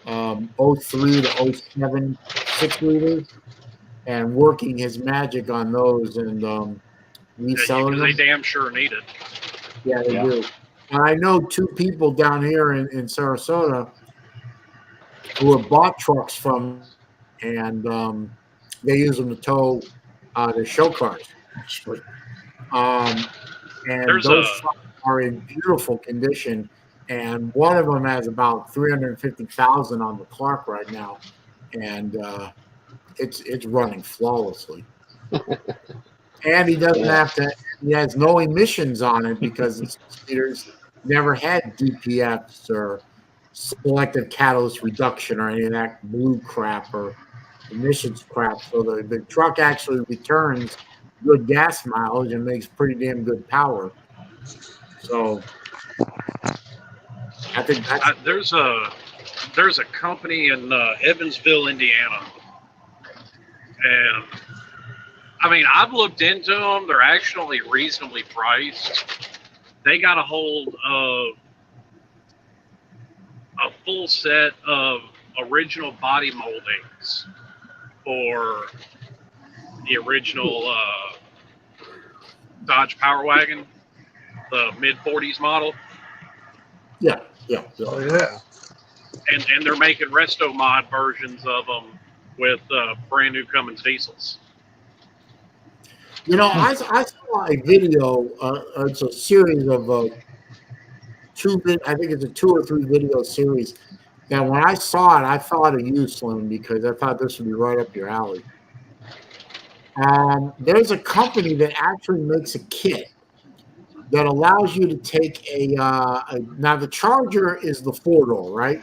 03 to 07 6 liters and working his magic on those and reselling Because they them. damn sure need it. Yeah, they Yeah. do. And I know two people down here in Sarasota who have bought trucks from, and they use them to tow their show cars, actually. And There's those a trucks are in beautiful condition. And one of them has about 350,000 on the clock right now, and it's running flawlessly. And he doesn't Yeah. have to. He has no emissions on it because the speeders never had DPFs or selective catalyst reduction or any of that blue crap or emissions crap. So the truck actually returns good gas mileage and makes pretty damn good power. So I think that's there's a company in Evansville, Indiana, and I mean I've looked into them. They're actually reasonably priced. They got a hold of a full set of original body moldings for the original Dodge Power Wagon, the mid 40s model. yeah. Oh yeah. And they're making resto mod versions of them with brand new Cummins diesels. You know, I saw a video. It's a series of I think it's a 2 or 3 video series. And when I saw it, I thought of you, Slim, because I thought this would be right up your alley. There's a company that actually makes a kit that allows you to take now the Charger is the 4-door, right?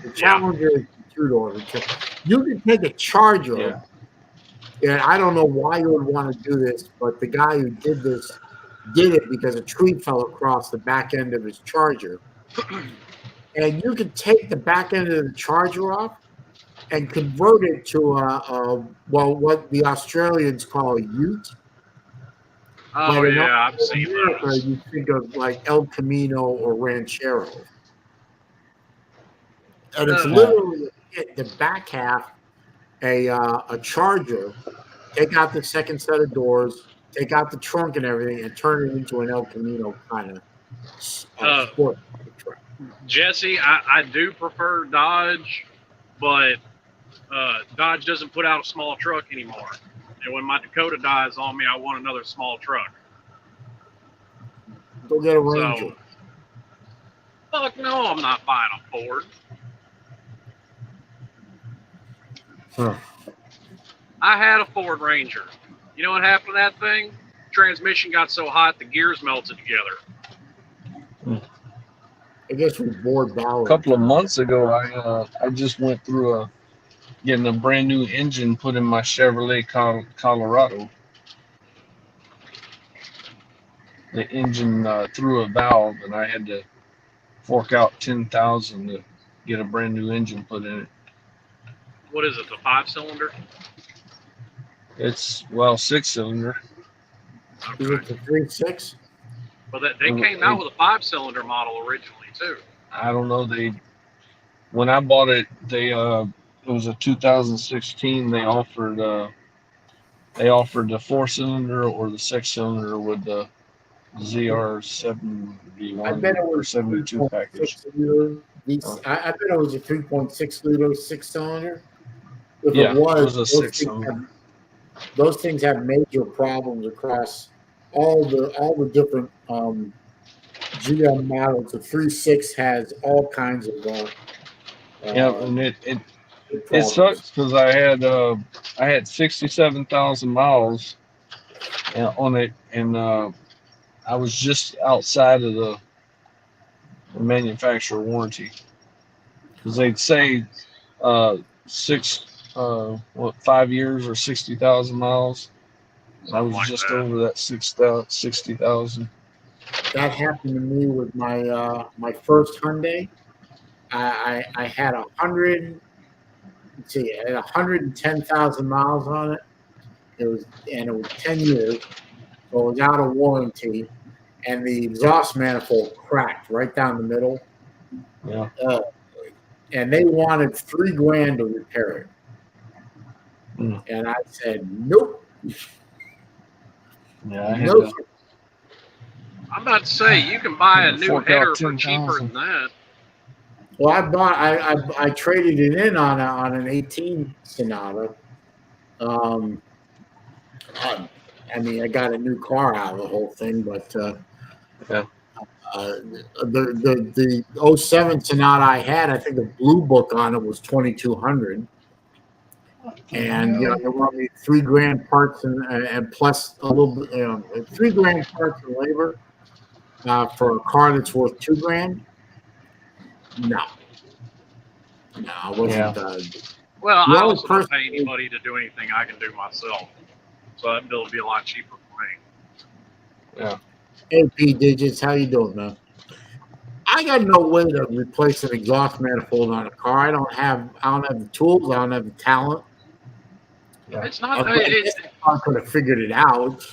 The Challenger is the 2-door. You can take a Charger, Yeah. and I don't know why you would want to do this, but the guy who did this did it because a tree fell across the back end of his Charger. And you could take the back end of the Charger off and convert it to what the Australians call a ute. Oh But in yeah, I've seen America, those. you think of like El Camino or Ranchero. and it's Uh. literally the back half a Charger. Take out the second set of doors, take out the trunk and everything, and turn it into an El Camino kind of sport truck. Jesse, I do prefer Dodge, but Dodge doesn't put out a small truck anymore. And when my Dakota dies on me, I want another small truck. Go get a Ranger. So, fuck no, I'm not buying a Ford. Huh. I had a Ford Ranger. You know what happened to that thing? Transmission got so hot the gears melted together. I guess we bored Bauer. A couple of months ago, I just went through getting a brand new engine put in my Chevrolet Colorado. The engine threw a valve, and I had to fork out $10,000 to get a brand new engine put in it. What is it, the 5-cylinder? It's 6-cylinder. Is it the 3.6? But they came out with a 5-cylinder model originally too. I don't know. When I bought it, it was a 2016. They offered the 4-cylinder or the 6-cylinder with the ZR71 I bet it or was 72 package. I bet it was a 3.6 liter 6-cylinder. If Yeah, it was a 6-cylinder. Those things have major problems across all the different GM models. The 3.6 has all kinds of And it problems. sucks because I had 67,000 miles on it, and I was just outside of the manufacturer warranty because they'd say 5 years or 60,000 miles. I was Like just that. over that 60,000. That happened to me with my my first Hyundai. I had 110,000 miles on it. It was 10 years, so it was out of warranty, and the exhaust manifold cracked right down the middle. Yeah. And they wanted $3,000 to repair it. Mm. And I said, nope. Yeah, I had Nope. I'm about to say you can buy a new Fork out header for 10,000. cheaper than that. Well, I traded it in on an 18 Sonata. I mean, I got a new car out of the whole thing, but Yeah. the 07 Sonata I had, I think the blue book on it was 2,200, and they want me $3,000 parts and plus a little bit, $3,000 parts and labor for a car that's worth $2,000. No, I wasn't. Yeah. Well, The I only also don't pay person- anybody to do anything I can do myself. So that bill would be a lot cheaper for me. Yeah. Hey, P Digits, how you doing, man? I got no way to replace an exhaust manifold on a car. I don't have the tools. I don't have the talent. Yeah. It's not. I could have figured it out.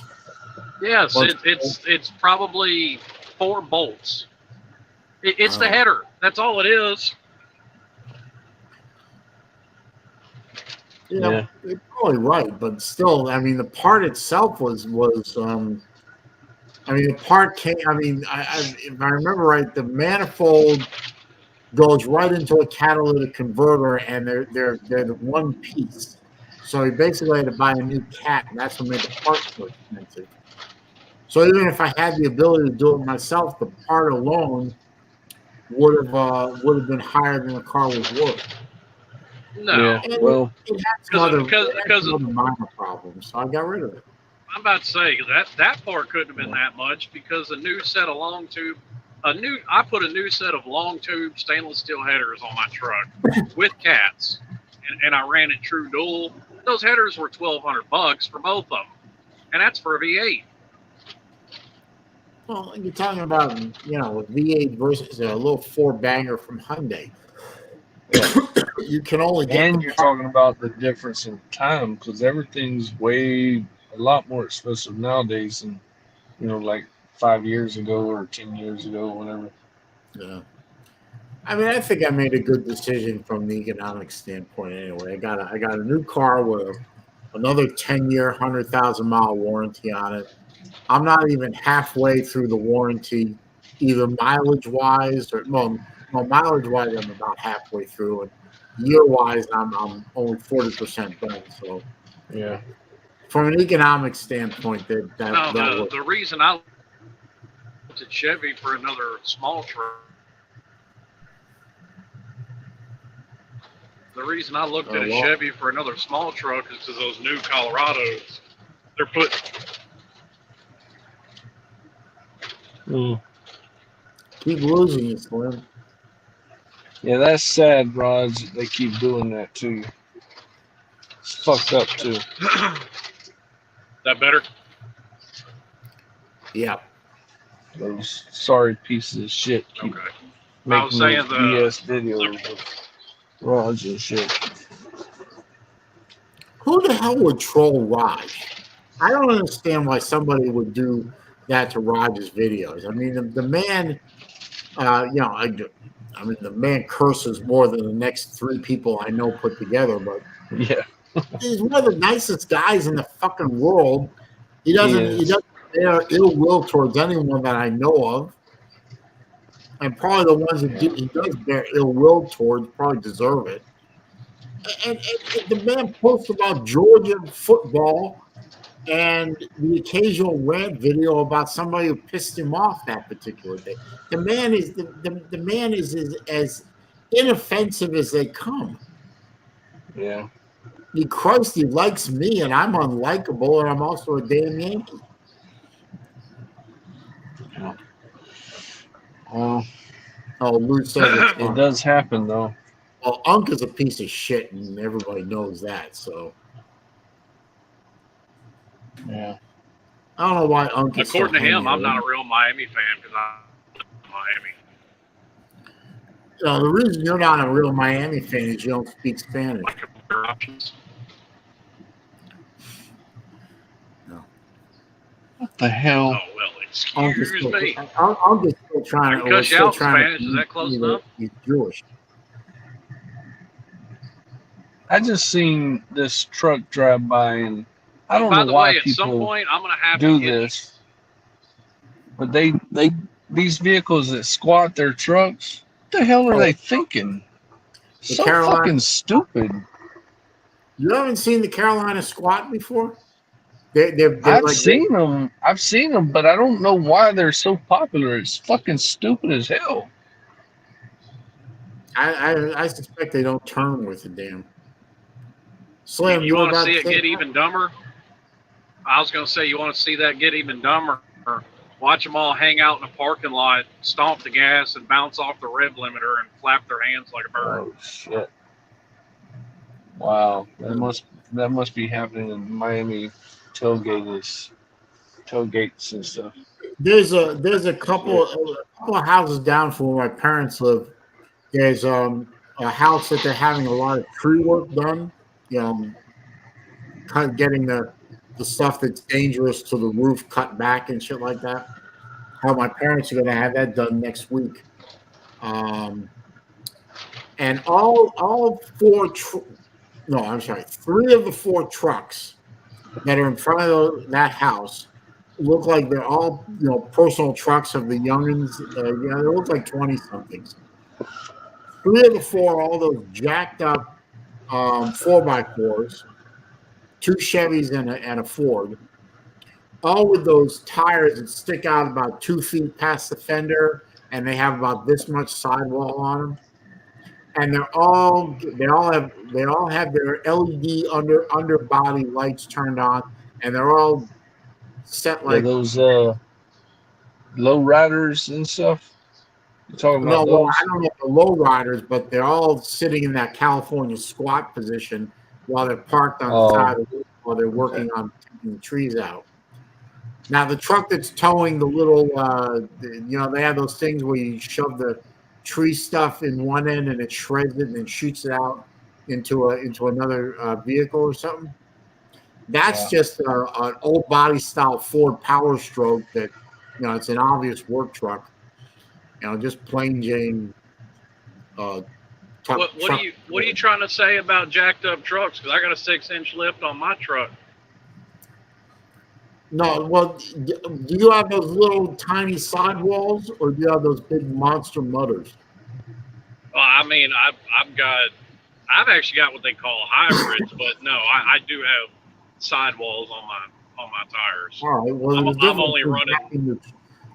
Yes, Well, it's probably 4 bolts. It's the header. That's all it is. Yeah, you're probably right, but still, I mean, the part itself was I mean, the part came. I mean, if I remember right, the manifold goes right into a catalytic converter, and they're the one piece. So he basically had to buy a new cat, and that's what made the part so expensive. So even if I had the ability to do it myself, the part alone would have been higher than the car was worth. No, Yeah. And Well, it had some other because minor problems, so I got rid of it. I'm about to say that part couldn't have been that much because a new set of long tube, I put a new set of long tube stainless steel headers on my truck with cats, and I ran it true dual. Those headers were $1,200 for both of them, and that's for a V8. Well, you're talking about a V8 versus a little 4-banger from Hyundai. You can only get. and you're talking about the difference in time because everything's a lot more expensive nowadays than like 5 years ago or 10 years ago, whatever. Yeah. I mean, I think I made a good decision from the economic standpoint. Anyway, I got a new car with another 10-year, 100,000-mile warranty on it. I'm not even halfway through the warranty, either mileage wise or no mileage wise. I'm about halfway through, and year wise, I'm only 40% done. So, Yeah. from an economic standpoint, No, that works. the reason I looked at Chevy for another small truck. The reason I looked at a Chevy for another small truck is because those new Colorados, they're putting. Keep losing it, Slim. Yeah, that's sad, Rods. They keep doing that to you. It's fucked up too. That better? Yeah. Those sorry pieces of shit keep Okay. making saying those BS videos of Rods and shit. Who the hell would troll Raj? I don't understand why somebody would do that to Raj's videos. I mean, the man, I mean, the man curses more than the next three people I know put together, but Yeah. he's one of the nicest guys in the fucking world. He doesn't bear ill will towards anyone that I know of. And probably the ones that he does bear ill will towards probably deserve it. And the man posts about Georgia football and the occasional rant video about somebody who pissed him off that particular day. The man is the man is as inoffensive as they come. Yeah. Christ, he likes me, and I'm unlikable, and I'm also a damn Yankee. Yeah. Well, Lou says it does happen though. Well, Unk is a piece of shit, and everybody knows that. So, yeah, I don't know why Unk. According to him, I'm not a real Miami fan because I'm Miami. The reason you're not a real Miami fan is you don't speak Spanish. No. What the hell? Oh well, excuse me. I'm just still trying to. Cuss you out Spanish. Is that close enough? He's Jewish. I just seen this truck drive by, and I don't know why way, at people some point, I'm gonna have do to get this. But these vehicles that squat their trucks, what the hell are they thinking? So fucking stupid. You haven't seen the Carolina squat before? I've seen them, but I don't know why they're so popular. It's fucking stupid as hell. I suspect they don't turn with a damn. Slim, you want to see it get even dumber? I was going to say, you want to see that get even dumber? Watch them all hang out in a parking lot, stomp the gas, and bounce off the rev limiter and flap their hands like a bird. Oh shit! Wow, that must be happening in Miami tailgates and stuff. There's a couple of houses down from where my parents live. There's a house that they're having a lot of tree work done. Kind of getting the stuff that's dangerous to the roof cut back and shit like that. How my parents are going to have that done next week. And all three of the four trucks that are in front of that house look like they're all personal trucks of the youngins. They look like 20-somethings. Three of the four, all those jacked up 4x4s, two Chevys and a Ford, all with those tires that stick out about 2 feet past the fender, and they have about this much sidewall on them. And they all have their LED underbody lights turned on, and they're all set like those low riders and stuff. You're talking about those? Well, I don't know the low riders, but they're all sitting in that California squat position while they're parked on the side of the road while they're working on taking the trees out. Now, the truck that's towing the little, they have those things where you shove the tree stuff in one end and it shreds it and then shoots it out into another vehicle or something. That's just an old body style Ford Power Stroke that, it's an obvious work truck. Just plain Jane What are you trying to say about jacked up trucks? Because I got a 6-inch lift on my truck. No, well, do you have those little tiny sidewalls, or do you have those big monster mudders? Well, I mean, I've actually got what they call hybrids, but no, I do have sidewalls on my tires. All right. Well, I'm only running.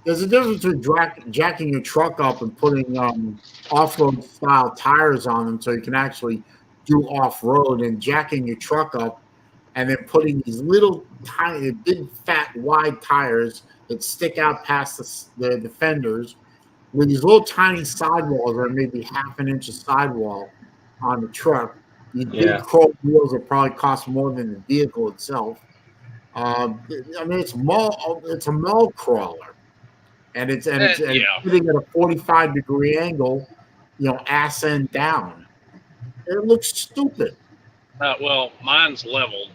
There's a difference between jacking your truck up and putting off-road style tires on them, so you can actually do off-road, and jacking your truck up and then putting these little tiny, big, fat, wide tires that stick out past the fenders with these little tiny sidewalls, or maybe half an inch of sidewall on the truck. These big chrome wheels will probably cost more than the vehicle itself. I mean, it's a mall crawler, and it's sitting at a 45-degree angle, ass end down. It looks stupid. Well, mine's leveled,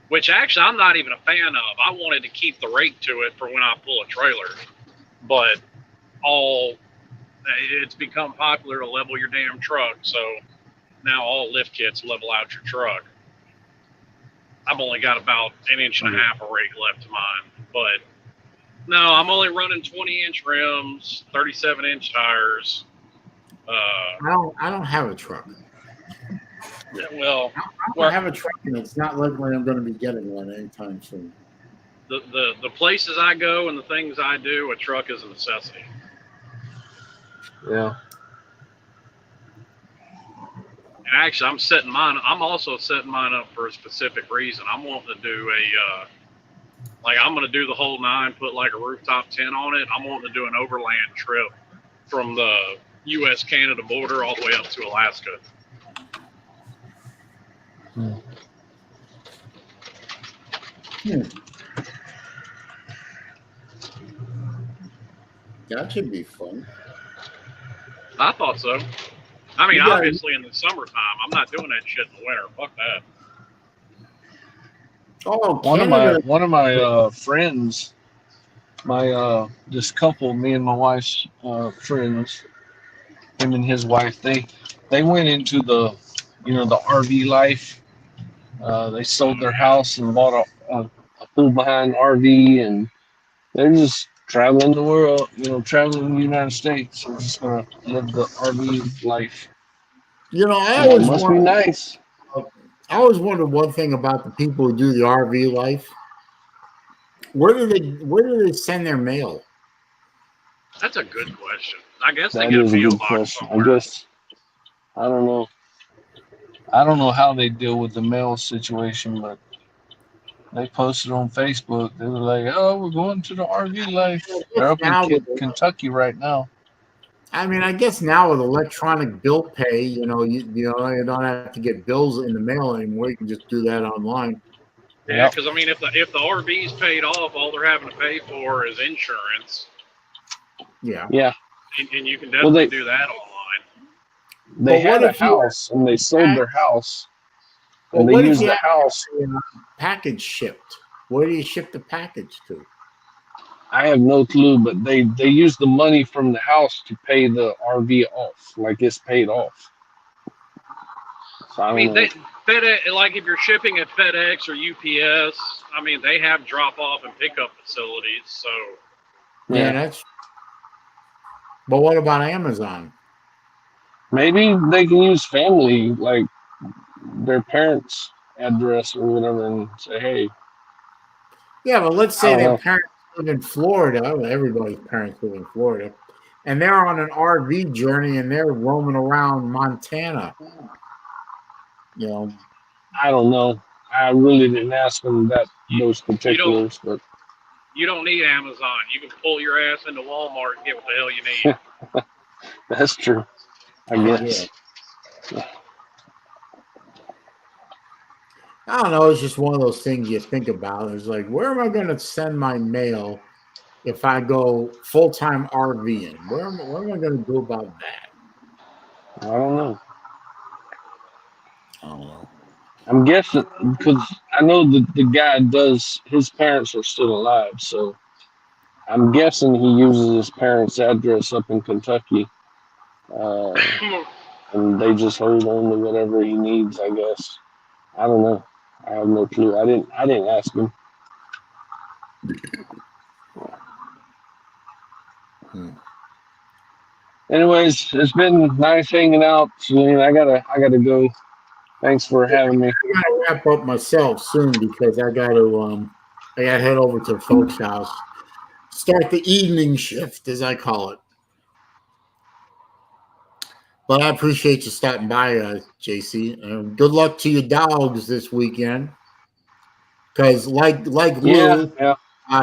which actually I'm not even a fan of. I wanted to keep the rake to it for when I pull a trailer, but it's become popular to level your damn truck, so now all lift kits level out your truck. I've only got about 1.5 inches of rake left to mine, but no, I'm only running 20-inch rims, 37-inch tires. I don't have a truck. Well, I have a truck, and it's not likely I'm going to be getting one anytime soon. The places I go and the things I do, a truck is a necessity. Yeah. And actually, I'm also setting mine up for a specific reason. I'm wanting to do I'm going to do the whole 9, put like a rooftop tent on it. I'm wanting to do an overland trip from the U.S.-Canada border all the way up to Alaska. That should be fun. I thought so. I mean, obviously in the summertime, I'm not doing that shit in the winter. Fuck that. Oh, one of my friends, this couple, me and my wife's friends, him and his wife, they went into the RV life. They sold their house and bought a pull behind RV, and they're just traveling the world, traveling the United States. They're just gonna live the RV life. It must be nice. I always wondered one thing about the people who do the RV life. Where do they send their mail? That's a good question. I guess That they get is a a PO good box question. somewhere. I don't know. I don't know how they deal with the mail situation, but they posted on Facebook. They were like, "Oh, we're going to the RV life." They're up in Kentucky right now. I mean, I guess now with electronic bill pay, you don't have to get bills in the mail anymore. You can just do that online. Yeah, because I mean, if the RV's paid off, all they're having to pay for is insurance. Yeah. Yeah. And you can definitely do that online. They had a house and they sold their house. And they used the house. Package shipped. Where do you ship the package to? I have no clue, but they used the money from the house to pay the RV off, like it's paid off. So I mean, FedEx, like if you're shipping at FedEx or UPS, I mean, they have drop-off and pickup facilities. So yeah, that's. But what about Amazon? Maybe they can use family, like their parents' address or whatever, and say, "Hey." Yeah, but let's say their parents live in Florida. Everybody's parents live in Florida, and they're on an RV journey and they're roaming around Montana. I don't know. I really didn't ask them those particulars, but you don't need Amazon. You can pull your ass into Walmart and get what the hell you need. That's true. I guess. Yeah. I don't know. It's just one of those things you think about. It's like, where am I going to send my mail if I go full-time RVing? What am I going to do about that? I don't know. I don't know. I'm guessing because I know the guy his parents are still alive, so I'm guessing he uses his parents' address up in Kentucky. and they just hold on to whatever he needs, I guess. I don't know. I have no clue. I didn't ask him. Anyways, it's been nice hanging out, Saleen. I gotta go. Thanks for having me. I gotta wrap up myself soon because I gotta head over to the folks' house. Start the evening shift, as I call it. But I appreciate you stopping by, JC. Good luck to your dogs this weekend. Because like Lou, Yeah.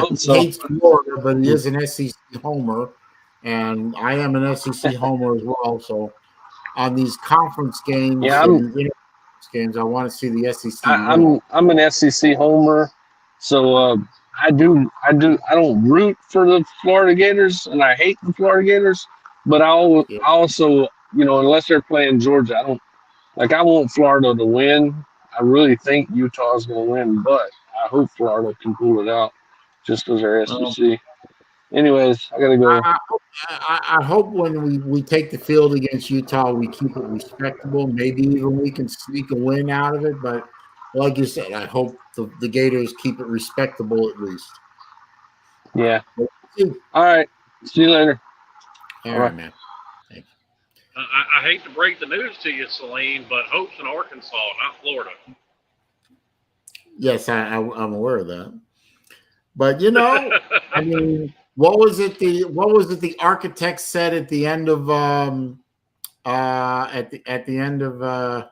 he So. hates Florida, but he is an SEC homer, and I am an SEC homer as well. So on these conference games, Yeah, and these games, I want to see the SEC win. I'm an SEC homer, so I don't root for the Florida Gators, and I hate the Florida Gators, but I also, unless they're playing Georgia, I want Florida to win. I really think Utah's going to win, but I hope Florida can pull it out just as their SEC. Anyways, I got to go. I hope when we take the field against Utah, we keep it respectable. Maybe even we can sneak a win out of it. But like you said, I hope the Gators keep it respectable at least. Yeah. All right. See you later. All right, man. Thanks. I hate to break the news to you, Saleen, but Hope's in Arkansas, not Florida. Yes, I'm aware of that. But I mean, what was it the architect said at the end of at the end of the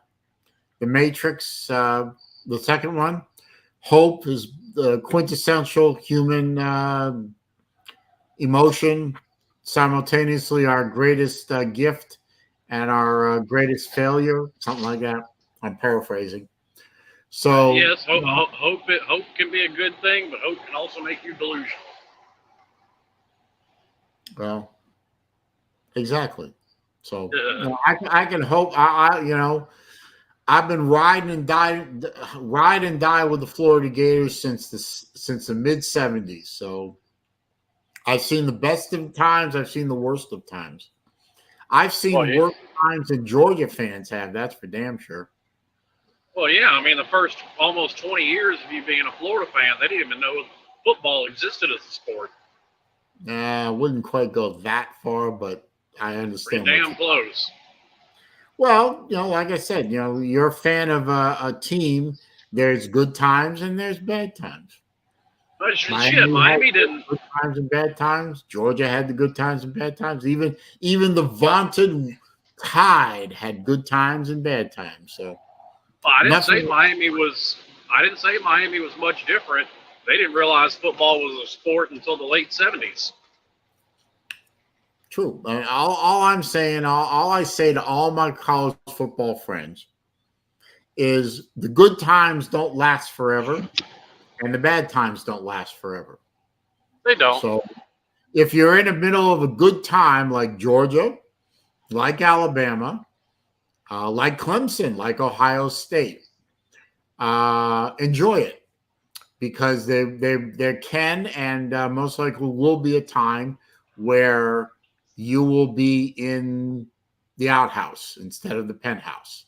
Matrix, the second one? Hope is the quintessential human emotion, simultaneously our greatest gift and our greatest failure, something like that. I'm paraphrasing. So yes, hope can be a good thing, but hope can also make you delusional. Well, exactly. So I can hope. I've been ride and die with the Florida Gators since the mid '70s. So I've seen the best of times. I've seen the worst of times. I've seen worse times than Georgia fans have. That's for damn sure. Well, yeah. I mean, the first almost 20 years of you being a Florida fan, they didn't even know football existed as a sport. I wouldn't quite go that far, but I understand. Pretty damn close. Well, like I said, you're a fan of a team. There's good times and there's bad times. But Miami didn't. Good times and bad times. Georgia had the good times and bad times. Even the vaunted Tide had good times and bad times. So I didn't say Miami was much different. They didn't realize football was a sport until the late 70s. True. All I'm saying, all I say to all my college football friends is the good times don't last forever, and the bad times don't last forever. They don't. So if you're in the middle of a good time like Georgia, like Alabama, like Clemson, like Ohio State, enjoy it, because there can and most likely will be a time where you will be in the outhouse instead of the penthouse.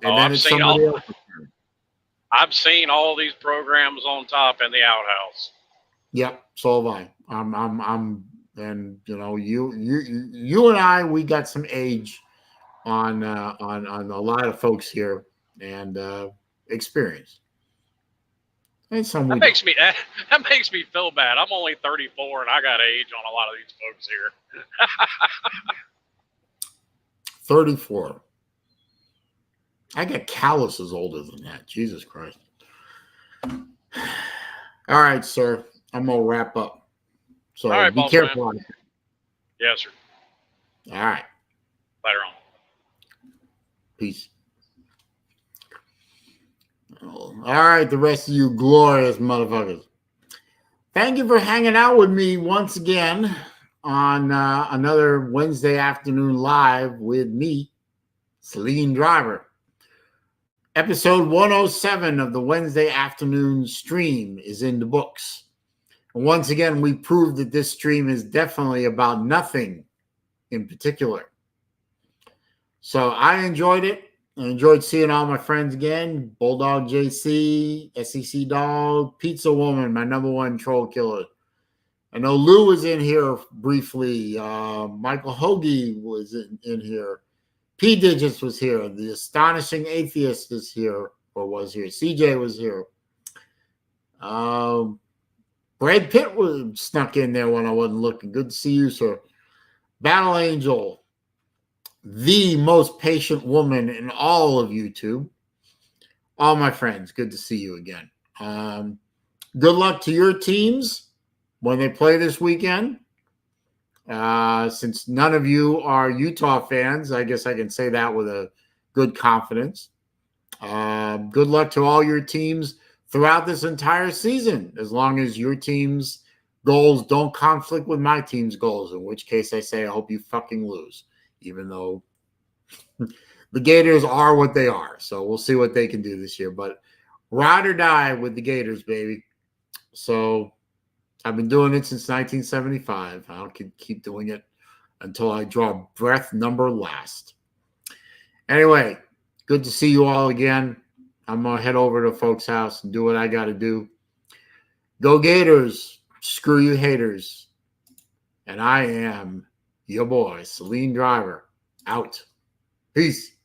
And then it's somebody else. I've seen all these programs on top in the outhouse. Yep, so have I. I'm and you and I, we got some age on a lot of folks here and experience. And that makes me feel bad. I'm only 34 and I got age on a lot of these folks here. 34. I got calluses older than that. Jesus Christ. All right, sir. I'm gonna wrap up. So all right, be careful. Yes, sir. All right. Later on. Peace. All right, the rest of you glorious motherfuckers. Thank you for hanging out with me once again on another Wednesday afternoon live with me, SaleenDriver. Episode 107 of the Wednesday afternoon stream is in the books. And once again, we proved that this stream is definitely about nothing in particular. So I enjoyed it. I enjoyed seeing all my friends again. Bulldog JC, SEC Dog, Pizza Woman, my number one troll killer. I know Lou was in here briefly. Michael Hoagie was in here. P Digits was here. The Astonishing Atheist is here, or was here. CJ was here. Brad Pitt was snuck in there when I wasn't looking. Good to see you, sir. Battle Angel, the most patient woman in all of YouTube. All my friends, good to see you again. Good luck to your teams when they play this weekend. Since none of you are Utah fans, I guess I can say that with a good confidence. Good luck to all your teams throughout this entire season, as long as your team's goals don't conflict with my team's goals, in which case I say I hope you fucking lose, even though the Gators are what they are. So we'll see what they can do this year. But ride or die with the Gators, baby. So I've been doing it since 1975. I'll keep doing it until I draw breath number last. Anyway, good to see you all again. I'm going to head over to folks' house and do what I got to do. Go Gators. Screw you haters. And I am your boy, SaleenDriver. Out. Peace.